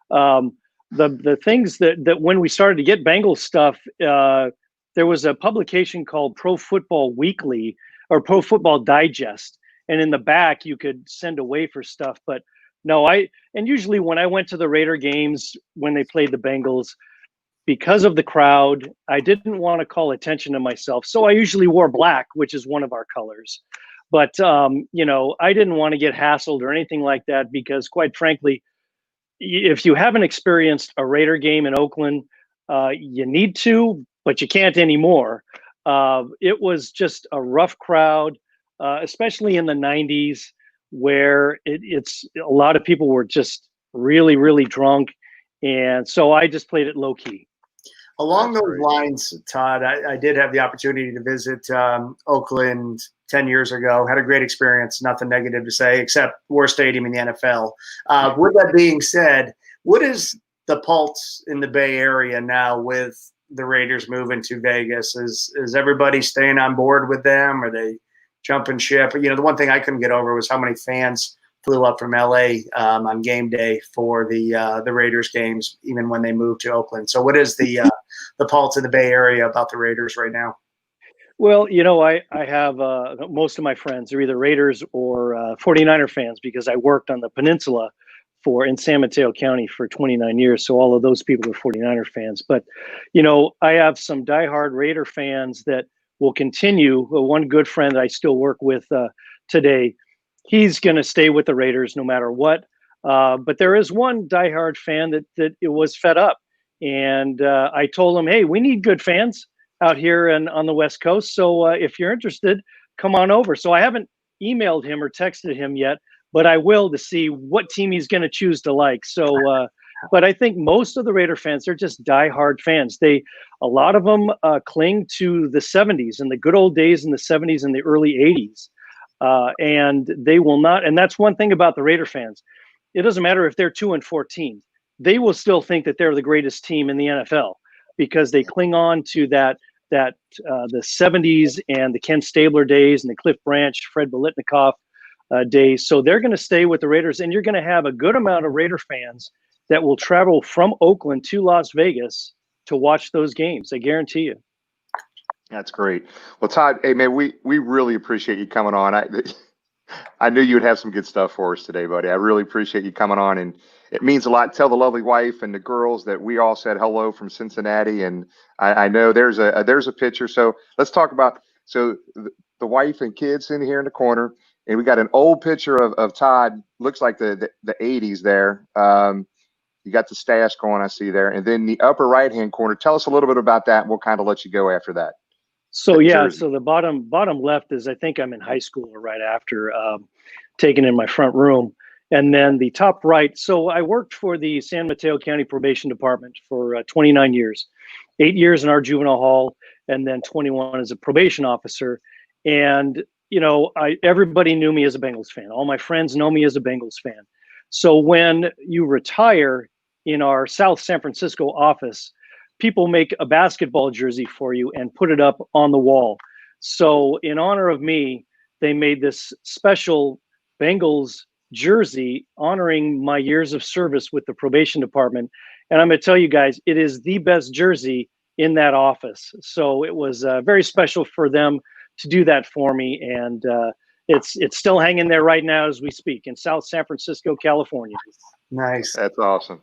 The things that when we started to get Bengals stuff, there was a publication called Pro Football Weekly or Pro Football Digest, and in the back you could send away for stuff. But no, and usually when I went to the Raider games when they played the Bengals, because of the crowd, I didn't want to call attention to myself. So I usually wore black, which is one of our colors. But, I didn't want to get hassled or anything like that because, quite frankly, if you haven't experienced a Raider game in Oakland, you need to, but you can't anymore. It was just a rough crowd, especially in the 90s, where it's a lot of people were just really, really drunk. And so I just played it low key. Along those lines, Todd, I did have the opportunity to visit Oakland 10 years ago. Had a great experience. Nothing negative to say, except worst stadium in the NFL. With that being said, what is the pulse in the Bay Area now with the Raiders moving to Vegas? Is everybody staying on board with them? Are they jumping ship? The one thing I couldn't get over was how many fans flew up from LA on game day for the Raiders games, even when they moved to Oakland. So what is the pulse in the Bay Area about the Raiders right now? Well, I have most of my friends are either Raiders or 49er fans because I worked on the peninsula in San Mateo County for 29 years. So all of those people are 49er fans. But, I have some diehard Raider fans that will continue. One good friend that I still work with today, he's going to stay with the Raiders no matter what. But there is one diehard fan that it was fed up. And I told him, hey, we need good fans out here on the West Coast. So if you're interested, come on over. So I haven't emailed him or texted him yet, but I will to see what team he's going to choose to like. So, but I think most of the Raider fans are just diehard fans. A lot of them cling to the 70s and the good old days in the 70s and the early 80s. And they will not. And that's one thing about the Raider fans. It doesn't matter if they're 2-14. They will still think that they're the greatest team in the NFL because they cling on to the 70s and the Ken Stabler days and the Cliff Branch, Fred Biletnikoff days. So they're going to stay with the Raiders, and you're going to have a good amount of Raider fans that will travel from Oakland to Las Vegas to watch those games. I guarantee you. That's great. Well, Todd, hey man, we really appreciate you coming on. I knew you'd have some good stuff for us today, buddy. I really appreciate you coming on, and it means a lot. Tell the lovely wife and the girls that we all said hello from Cincinnati, and I know there's a picture. So let's talk about the wife and kids in here in the corner, and we got an old picture of Todd. Looks like the 80s there. You got the stash going, I see there, and then the upper right hand corner. Tell us a little bit about that, and we'll kind of let you go after that. So so the bottom left is I think I'm in high school or right after, taken in my front room. And then the top right, so I worked for the San Mateo County Probation Department for 29 years, 8 years in our juvenile hall, and then 21 as a probation officer. And, everybody knew me as a Bengals fan. All my friends know me as a Bengals fan. So when you retire in our South San Francisco office, people make a basketball jersey for you and put it up on the wall. So in honor of me, they made this special Bengals jersey honoring my years of service with the probation department. And I'm going to tell you guys, it is the best jersey in that office. So it was very special for them to do that for me. And it's still hanging there right now as we speak in South San Francisco, California. Nice. That's awesome.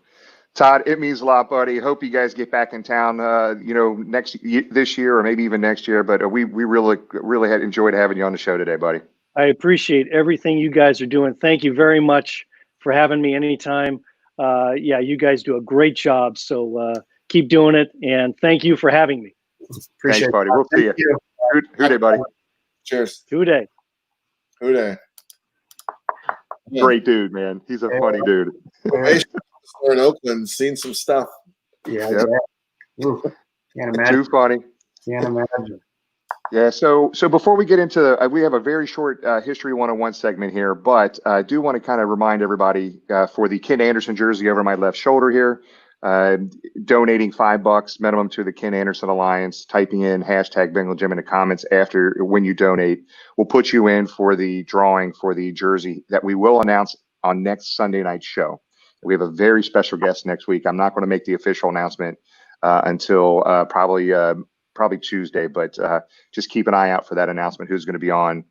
Todd, it means a lot, buddy. Hope you guys get back in town, this year or maybe even next year. But we really had enjoyed having you on the show today, buddy. I appreciate everything you guys are doing. Thank you very much for having me anytime. Yeah, you guys do a great job. So keep doing it. And thank you for having me. Appreciate Thanks, buddy. it. We'll see you. Who day, buddy? Cheers. Who day? Who day? Great dude, man. He's a funny dude. We're in Oakland, seen some stuff. Yeah. Yep. Ooh, can't imagine. Too funny. Can't imagine. Yeah. So before we get into we have a very short History 101 segment here, but I do want to kind of remind everybody for the Ken Anderson jersey over my left shoulder here, donating $5 minimum to the Ken Anderson Alliance, typing in hashtag Bengal Jim in the comments when you donate, will put you in for the drawing for the jersey that we will announce on next Sunday night show. We have a very special guest next week. I'm not going to make the official announcement until probably Tuesday, but just keep an eye out for that announcement, who's going to be on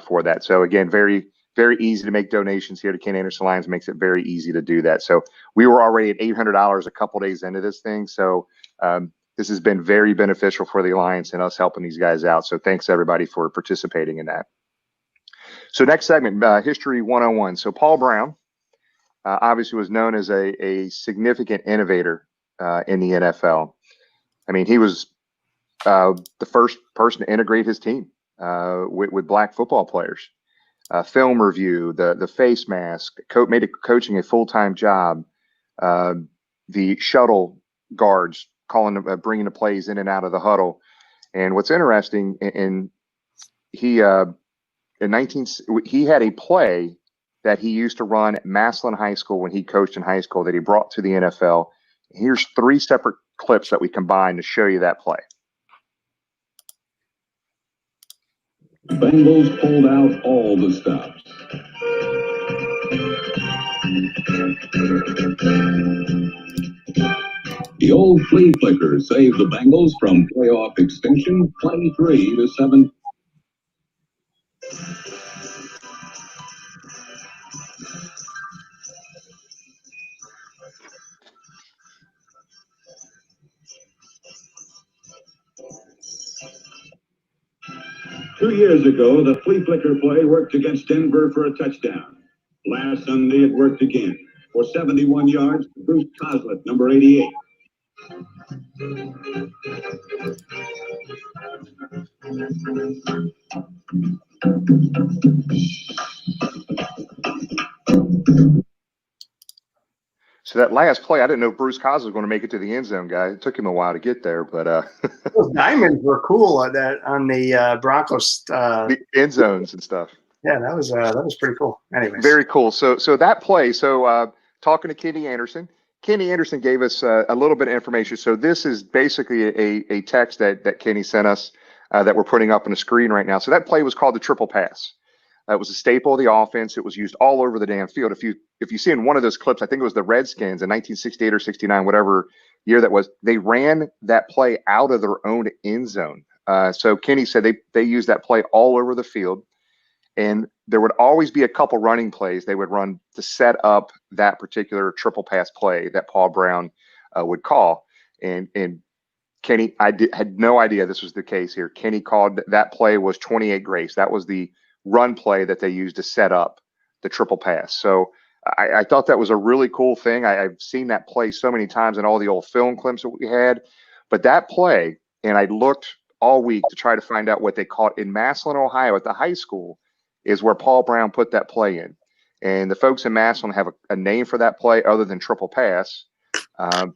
for that. So again, very, very easy to make donations here to Ken Anderson Alliance. Makes it very easy to do that. So we were already at $800 a couple days into this thing. So this has been very beneficial for the Alliance and us helping these guys out. So thanks everybody for participating in that. So next segment, History 101. So Paul Brown obviously was known as a significant innovator in the NFL. I mean, he was the first person to integrate his team with black football players. Film review, the face mask, made coaching a full-time job. The shuttle guards bringing the plays in and out of the huddle. And what's interesting, he had a play that he used to run at Massillon High School when he coached in high school that he brought to the NFL. Here's 3 separate clips that we combined to show you that play. Bengals pulled out all the stops. The old flea flicker saved the Bengals from playoff extinction 23-7. Two years ago, the flea flicker play worked against Denver for a touchdown. Last Sunday, it worked again for 71 yards to Bruce Coslett, number 88. So that last play, I didn't know Bruce Cos was going to make it to the end zone, guy. It took him a while to get there, but Those diamonds were cool on the Broncos. The end zones and stuff. Yeah, that was pretty cool. Anyways, Very cool. So that play. So talking to Kenny Anderson gave us a little bit of information. So this is basically a text that Kenny sent us that we're putting up on the screen right now. So that play was called the triple pass. It was a staple of the offense. It was used all over the damn field. If you see in one of those clips, I think it was the Redskins in 1968 or 69, whatever year that was, they ran that play out of their own end zone. So Kenny said they used that play all over the field. And there would always be a couple running plays they would run to set up that particular triple pass play that Paul Brown would call. And Kenny, had no idea this was the case here. Kenny called that play was 28 Grace. That was the run play that they used to set up the triple pass. So I thought that was a really cool thing. I've seen that play so many times in all the old film clips that we had. But that play, and I looked all week to try to find out what they called in Massillon, Ohio at the high school, is where Paul Brown put that play in. And the folks in Massillon have a name for that play other than triple pass. I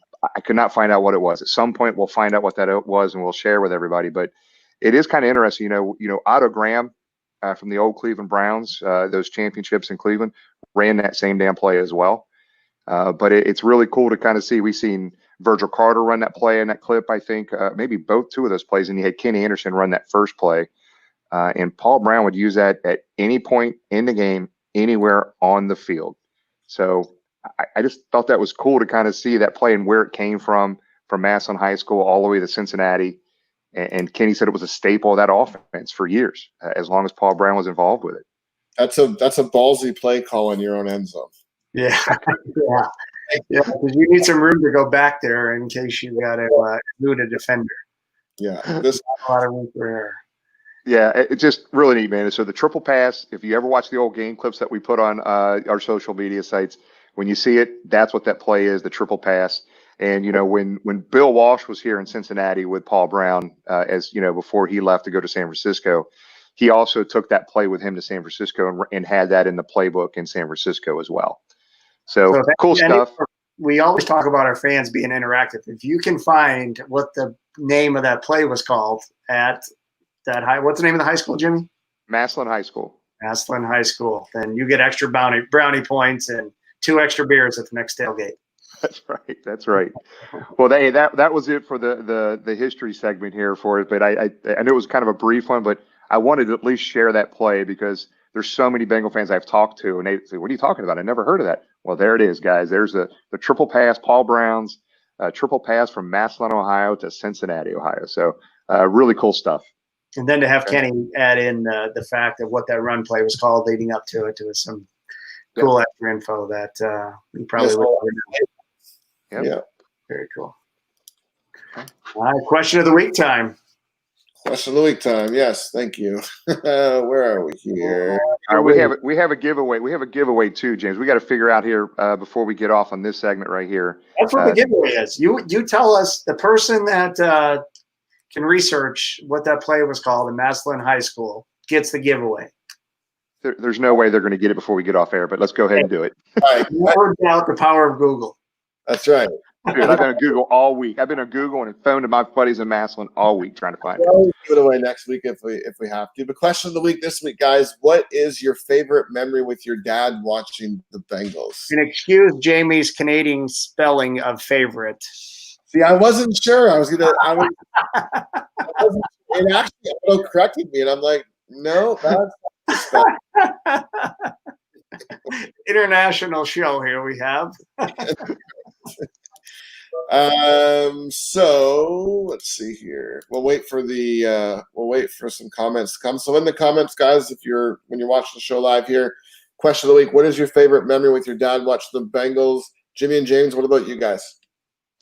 could not find out what it was. At some point, we'll find out what that was and we'll share with everybody. But it is kind of interesting. You know, Otto Graham from the old Cleveland Browns, those championships in Cleveland, ran that same damn play as well. But it's really cool to kind of see. We've seen Virgil Carter run that play in that clip, I think, maybe two of those plays. And you had Kenny Anderson run that first play. And Paul Brown would use that at any point in the game, anywhere on the field. So I just thought that was cool to kind of see that play and where it came from Massillon High School all the way to Cincinnati. And Kenny said it was a staple of that offense for years, as long as Paul Brown was involved with it. That's a ballsy play call in your own end zone. yeah, yeah. Yeah, because you need some room to go back there in case you got to elude a defender. Yeah, A lot of room for error. Yeah, it's just really neat, man. So the triple pass, if you ever watch the old game clips that we put on our social media sites, when you see it, that's what that play is, the triple pass. And, when Bill Walsh was here in Cincinnati with Paul Brown, before he left to go to San Francisco, he also took that play with him to San Francisco and had that in the playbook in San Francisco as well. So cool stuff. We always talk about our fans being interactive. If you can find what the name of that play was called at what's the name of the high school, Jimmy? Massillon High School. Massillon High School. Then you get extra brownie points and 2 extra beers at the next tailgate. That's right. Well, that was it for the history segment here for it. But I know it was kind of a brief one, but I wanted to at least share that play because there's so many Bengal fans I've talked to, and they say, "What are you talking about? I never heard of that." Well, there it is, guys. There's the triple pass, Paul Brown's triple pass from Massillon, Ohio to Cincinnati, Ohio. So really cool stuff. And then to have Kenny add in the fact of what that run play was called leading up to it, was some cool extra info that we probably would have. Yeah. Very cool. All right, question of the week time. Question of the week time. Yes, thank you. Where are we here? All right, we have a giveaway. We have a giveaway too, James. We got to figure out here before we get off on this segment right here. That's what the giveaway is. You tell us, the person that can research what that play was called in Massillon High School gets the giveaway. There's no way they're going to get it before we get off air, but let's go ahead and do it. All right. Never doubt the power of Google. That's right. Dude, I've been on Google all week. I've been on Google and phoned to my buddies in Massillon all week trying to find it. We'll give it away next week if we have to. The question of the week this week, guys: what is your favorite memory with your dad watching the Bengals? And excuse Jamie's Canadian spelling of favorite. See, I wasn't sure. It actually auto-corrected me, and I'm like, no, that's international show here we have. So let's see here. We'll wait for some comments to come. So in the comments, guys, when you're watching the show live here, question of the week: what is your favorite memory with your dad watching the Bengals? Jimmy and James, what about you guys?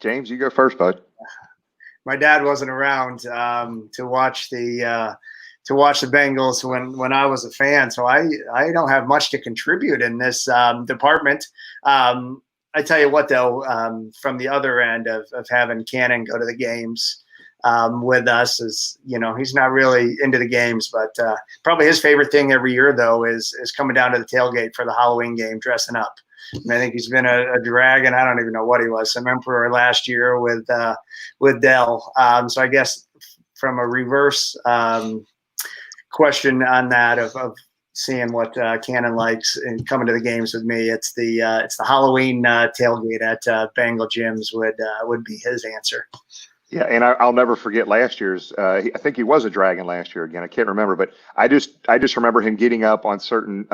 James, you go first, bud. My dad wasn't around to watch the Bengals when I was a fan, so I don't have much to contribute in this department. I tell you what, though, from the other end of having Cannon go to the games with us, is he's not really into the games, but probably his favorite thing every year though is coming down to the tailgate for the Halloween game, dressing up. And I think he's been a dragon. I don't even know what he was, some emperor last year with Dell. So I guess from a reverse question on that of seeing what Cannon likes and coming to the games with me, it's the Halloween tailgate at Bengal Jim's would be his answer. Yeah, and I'll never forget last year's. I think he was a dragon last year again. I can't remember, but I just remember him getting up on certain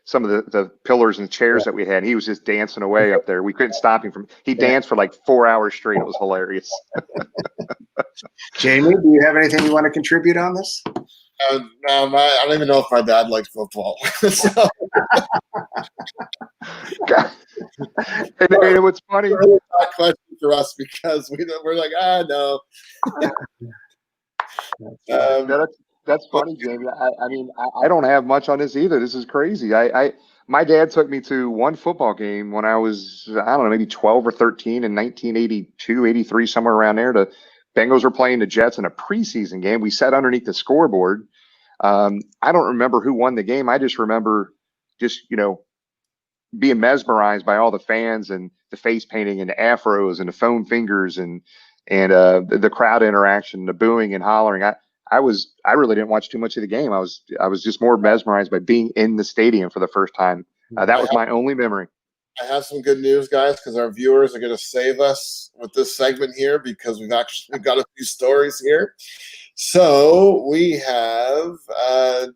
some of the pillars and chairs that we had. And he was just dancing away up there. We couldn't stop him he danced for like 4 hours straight. It was hilarious. Jamie, do you have anything you want to contribute on this? No, I don't even know if my dad likes football. So. and what's funny, it's really not a question for us because we're like, no. That's funny, Jamie. I mean, I don't have much on this either. This is crazy. My dad took me to one football game when I was, I don't know, maybe 12 or 13 in 1982, 83, somewhere around there. The Bengals were playing the Jets in a preseason game. We sat underneath the scoreboard. I don't remember who won the game. I just remember being mesmerized by all the fans and the face painting and the afros and the foam fingers and the crowd interaction, the booing and hollering. I really didn't watch too much of the game. I was just more mesmerized by being in the stadium for the first time. That was my only memory. I have some good news, guys, because our viewers are going to save us with this segment here because we've got a few stories here. So we have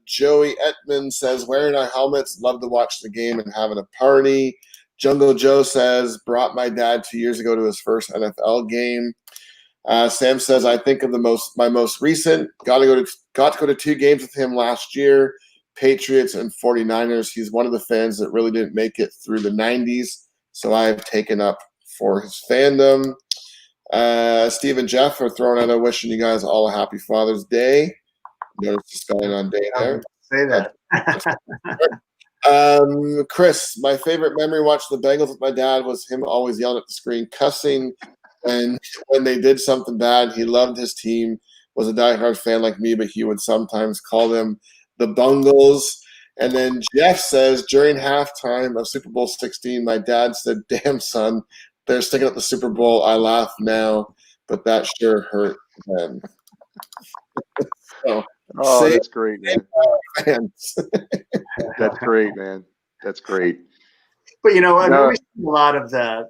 Joey Etman says, wearing our helmets, love to watch the game and having a party. Jungle Joe says, brought my dad 2 years ago to his first NFL game. Sam says, I think of my most recent, got to go to 2 games with him last year, Patriots and 49ers. He's one of the fans that really didn't make it through the 90s. So I've taken up for his fandom. Steve and Jeff are throwing out a wishing you guys all a happy Father's Day. Notice the spelling on day there. Say that. Chris, my favorite memory watching the Bengals with my dad was him always yelling at the screen, cussing, and when they did something bad, he loved his team, was a diehard fan like me, but he would sometimes call them the Bungles. And then Jeff says, during halftime of Super Bowl 16, my dad said, damn, son, they're sticking at the Super Bowl. I laugh now, but that sure hurt then. So, Oh, that's great, man. fans. That's great, man. That's great. But, I mean, No. we see a lot of the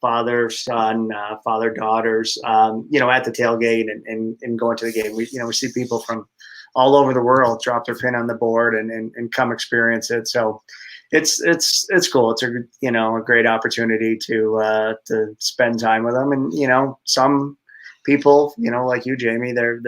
father, son, father, daughters, at the tailgate and going to the game. We see people from all over the world drop their pin on the board and come experience it. So it's cool. It's a great opportunity to spend time with them. And, some people, like you, Jamie, their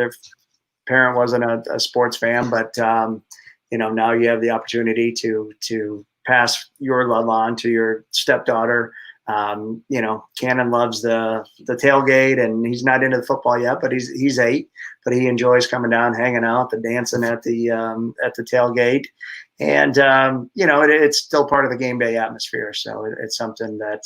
parent wasn't a sports fan, but, now you have the opportunity to pass your love on to your stepdaughter. Cannon loves the tailgate, and he's not into the football yet, but he's 8, but he enjoys coming down, hanging out, the dancing at the tailgate. And, it's still part of the game day atmosphere. So it's something that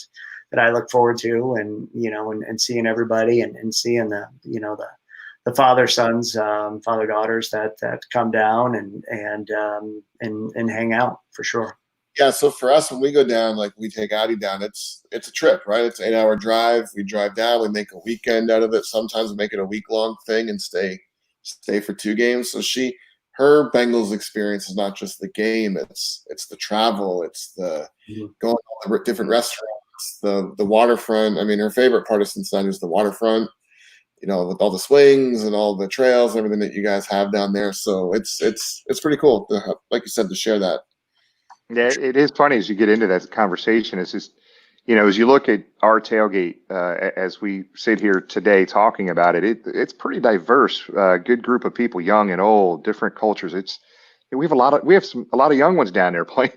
I look forward to, and, and seeing everybody and seeing the father sons, father daughters that come down and hang out for sure. Yeah, so for us, when we go down, like we take Addie down, it's a trip, right? It's an 8-hour drive. We drive down, we make a weekend out of it. Sometimes we make it a week-long thing and stay for 2 games. So her Bengals experience is not just the game; it's the travel, it's the going to all the different restaurants, the waterfront. I mean, her favorite part of Cincinnati is the waterfront. With all the swings and all the trails, and everything that you guys have down there. So it's pretty cool to have, like you said, to share that. Yeah, it is funny as you get into that conversation. It's just, as you look at our tailgate, as we sit here today talking about it, it's pretty diverse. Good group of people, young and old, different cultures. We have a lot of young ones down there playing,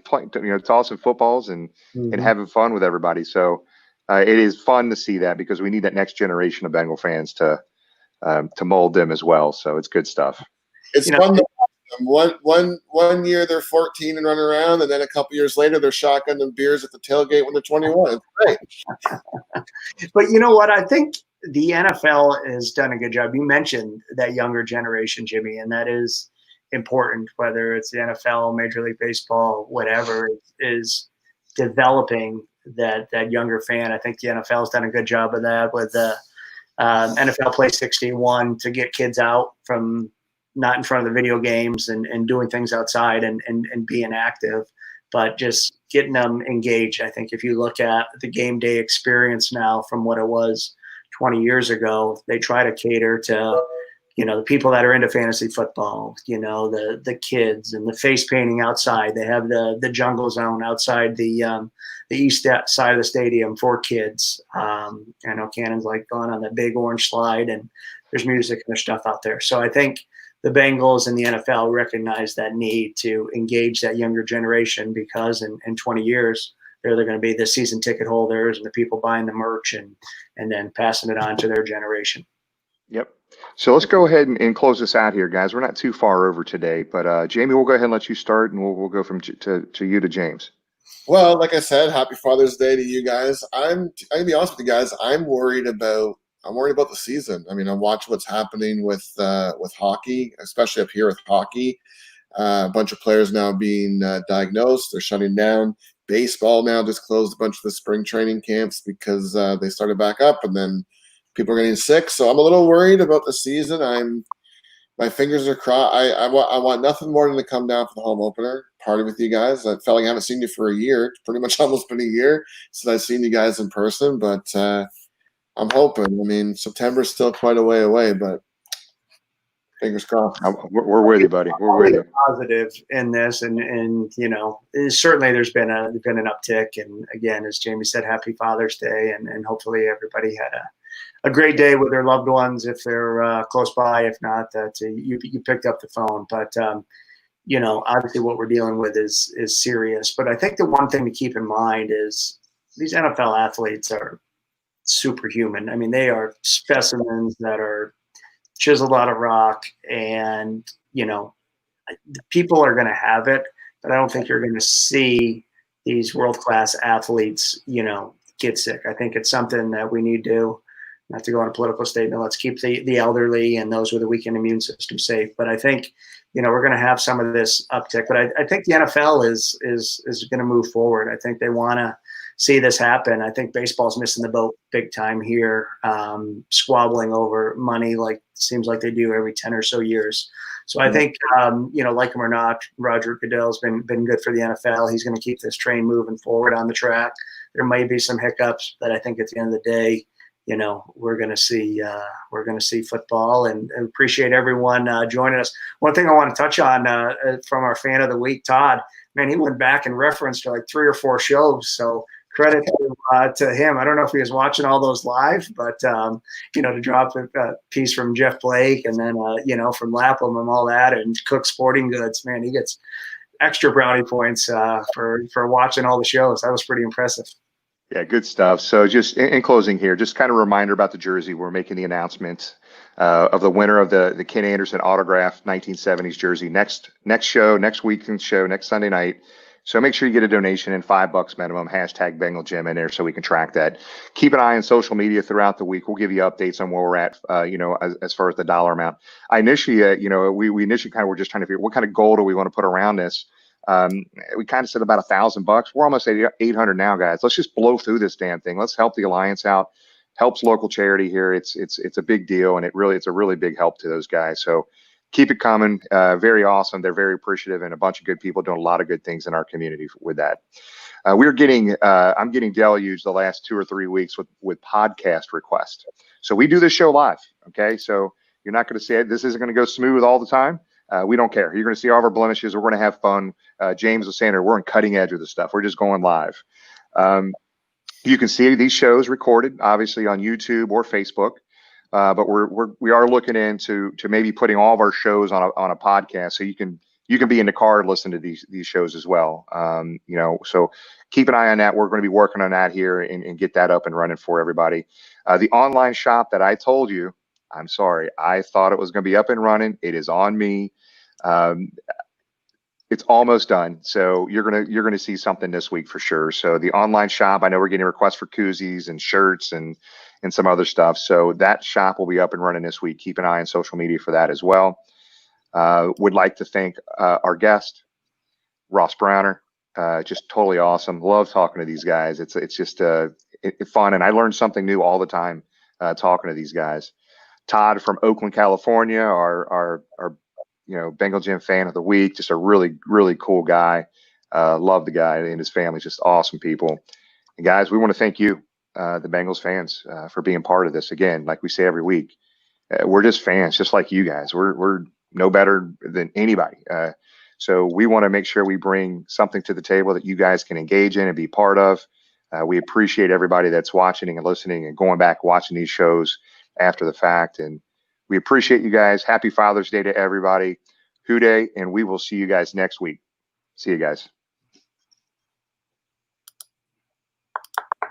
tossing footballs and having fun with everybody. So it is fun to see that, because we need that next generation of Bengal fans to mold them as well. So it's good stuff. It's fun to watch them. One year they're 14 and running around, and then a couple years later they're shotgunning beers at the tailgate when they're 21. It's great. But you know what? I think the NFL has done a good job. You mentioned that younger generation, Jimmy, and that is important, whether it's the NFL, Major League Baseball, whatever, is developing that younger fan. I think the NFL has done a good job of that with the NFL Play 61 to get kids out from not in front of the video games and doing things outside and being active, but just getting them engaged. I think if you look at the game day experience now from what it was 20 years ago, they try to cater to, the people that are into fantasy football, the kids, and the face painting outside. They have the jungle zone outside the east side of the stadium for kids. I know Cannon's like going on the big orange slide, and there's music and there's stuff out there. So I think the Bengals and the NFL recognize that need to engage that younger generation, because in 20 years, they're going to be the season ticket holders and the people buying the merch and then passing it on to their generation. Yep. So let's go ahead and close this out here, guys. We're not too far over today, but Jamie, we'll go ahead and let you start, and we'll go from to you to James. Well, like I said, happy Father's Day to you guys. I'm gonna be honest with you guys. I'm worried about the season. I mean, I watch what's happening with hockey, especially up here with hockey. A bunch of players now being diagnosed. They're shutting down. Baseball now just closed a bunch of the spring training camps because they started back up, and then people are getting sick. So I'm a little worried about the season. My fingers are crossed. I want nothing more than to come down for the home opener, party with you guys. I felt like I haven't seen you for a year. It's pretty much almost been a year since I've seen you guys in person, but I'm hoping. I mean, September's still quite a way away, but fingers crossed. We're with you, buddy. We're with you. Positive in this, and certainly there's been an uptick. And again, as Jamie said, happy Father's Day, and hopefully everybody had a great day with their loved ones if they're close by. If not, that you picked up the phone. But obviously what we're dealing with is serious. But I think the one thing to keep in mind is these NFL athletes are superhuman. I mean, they are specimens that are chiseled out of rock, and people are going to have it, but I don't think you're going to see these world-class athletes, get sick. I think it's something that we need to, not to go on a political statement, let's keep the elderly and those with a weakened immune system safe. But I think, we're going to have some of this uptick. But I think the NFL is going to move forward. I think they want to see this happen. I think baseball's missing the boat big time here, squabbling over money like seems like they do every 10 or so years. So I think, like him or not, Roger Goodell's been good for the NFL. He's going to keep this train moving forward on the track. There may be some hiccups, but I think at the end of the day, we're going to see football, and appreciate everyone joining us. One thing I want to touch on from our fan of the week, Todd, man, he went back and referenced like 3 or 4 shows. So credit to him. I don't know if he was watching all those live, but to drop a piece from Jeff Blake and then from Lapham and all that, and Cook Sporting Goods, man, he gets extra brownie points for watching all the shows. That was pretty impressive. Yeah, good stuff. So just in closing here, just kind of a reminder about the jersey. We're making the announcement of the winner of the Ken Anderson autographed 1970s jersey next weekend show, next Sunday night. So make sure you get a donation in $5 minimum, hashtag Bengal Jim in there so we can track that. Keep an eye on social media throughout the week. We'll give you updates on where we're at, as far as the dollar amount. I initially, we initially kind of were just trying to figure what kind of goal do we want to put around this. We kind of said about $1,000. We're almost at 800 now, guys. Let's just blow through this damn thing. Let's help the Alliance out. Helps local charity here. It's a big deal, and it's a really big help to those guys. So keep it coming. Very awesome. They're very appreciative, and a bunch of good people doing a lot of good things in our community with that. I'm getting deluged the last 2 or 3 weeks with podcast requests. So we do this show live. Okay. So you're not going to say this isn't going to go smooth all the time. We don't care. You're going to see all of our blemishes. We're going to have fun. James was saying we're on cutting edge of the stuff. We're just going live. You can see these shows recorded, obviously, on YouTube or Facebook. But we are looking into maybe putting all of our shows on a podcast, so you can be in the car and listen to these shows as well. So keep an eye on that. We're going to be working on that here and get that up and running for everybody. The online shop that I told you, I'm sorry, I thought it was going to be up and running. It is on me. It's almost done. So you're gonna see something this week for sure. So the online shop, I know we're getting requests for koozies and shirts and some other stuff. So that shop will be up and running this week. Keep an eye on social media for that as well. Would like to thank our guest, Ross Browner. Just totally awesome. Love talking to these guys. It's just fun, and I learn something new all the time talking to these guys. Todd from Oakland, California, our Bengal Jim fan of the week. Just a really, really cool guy. Love the guy and his family. Just awesome people. And guys, we want to thank you, the Bengals fans, for being part of this. Again, like we say every week, we're just fans, just like you guys. We're no better than anybody. So we want to make sure we bring something to the table that you guys can engage in and be part of. We appreciate everybody that's watching and listening and going back watching these shows after the fact. And we appreciate you guys. Happy Father's Day to everybody. Hoo day, and we will see you guys next week. See you guys.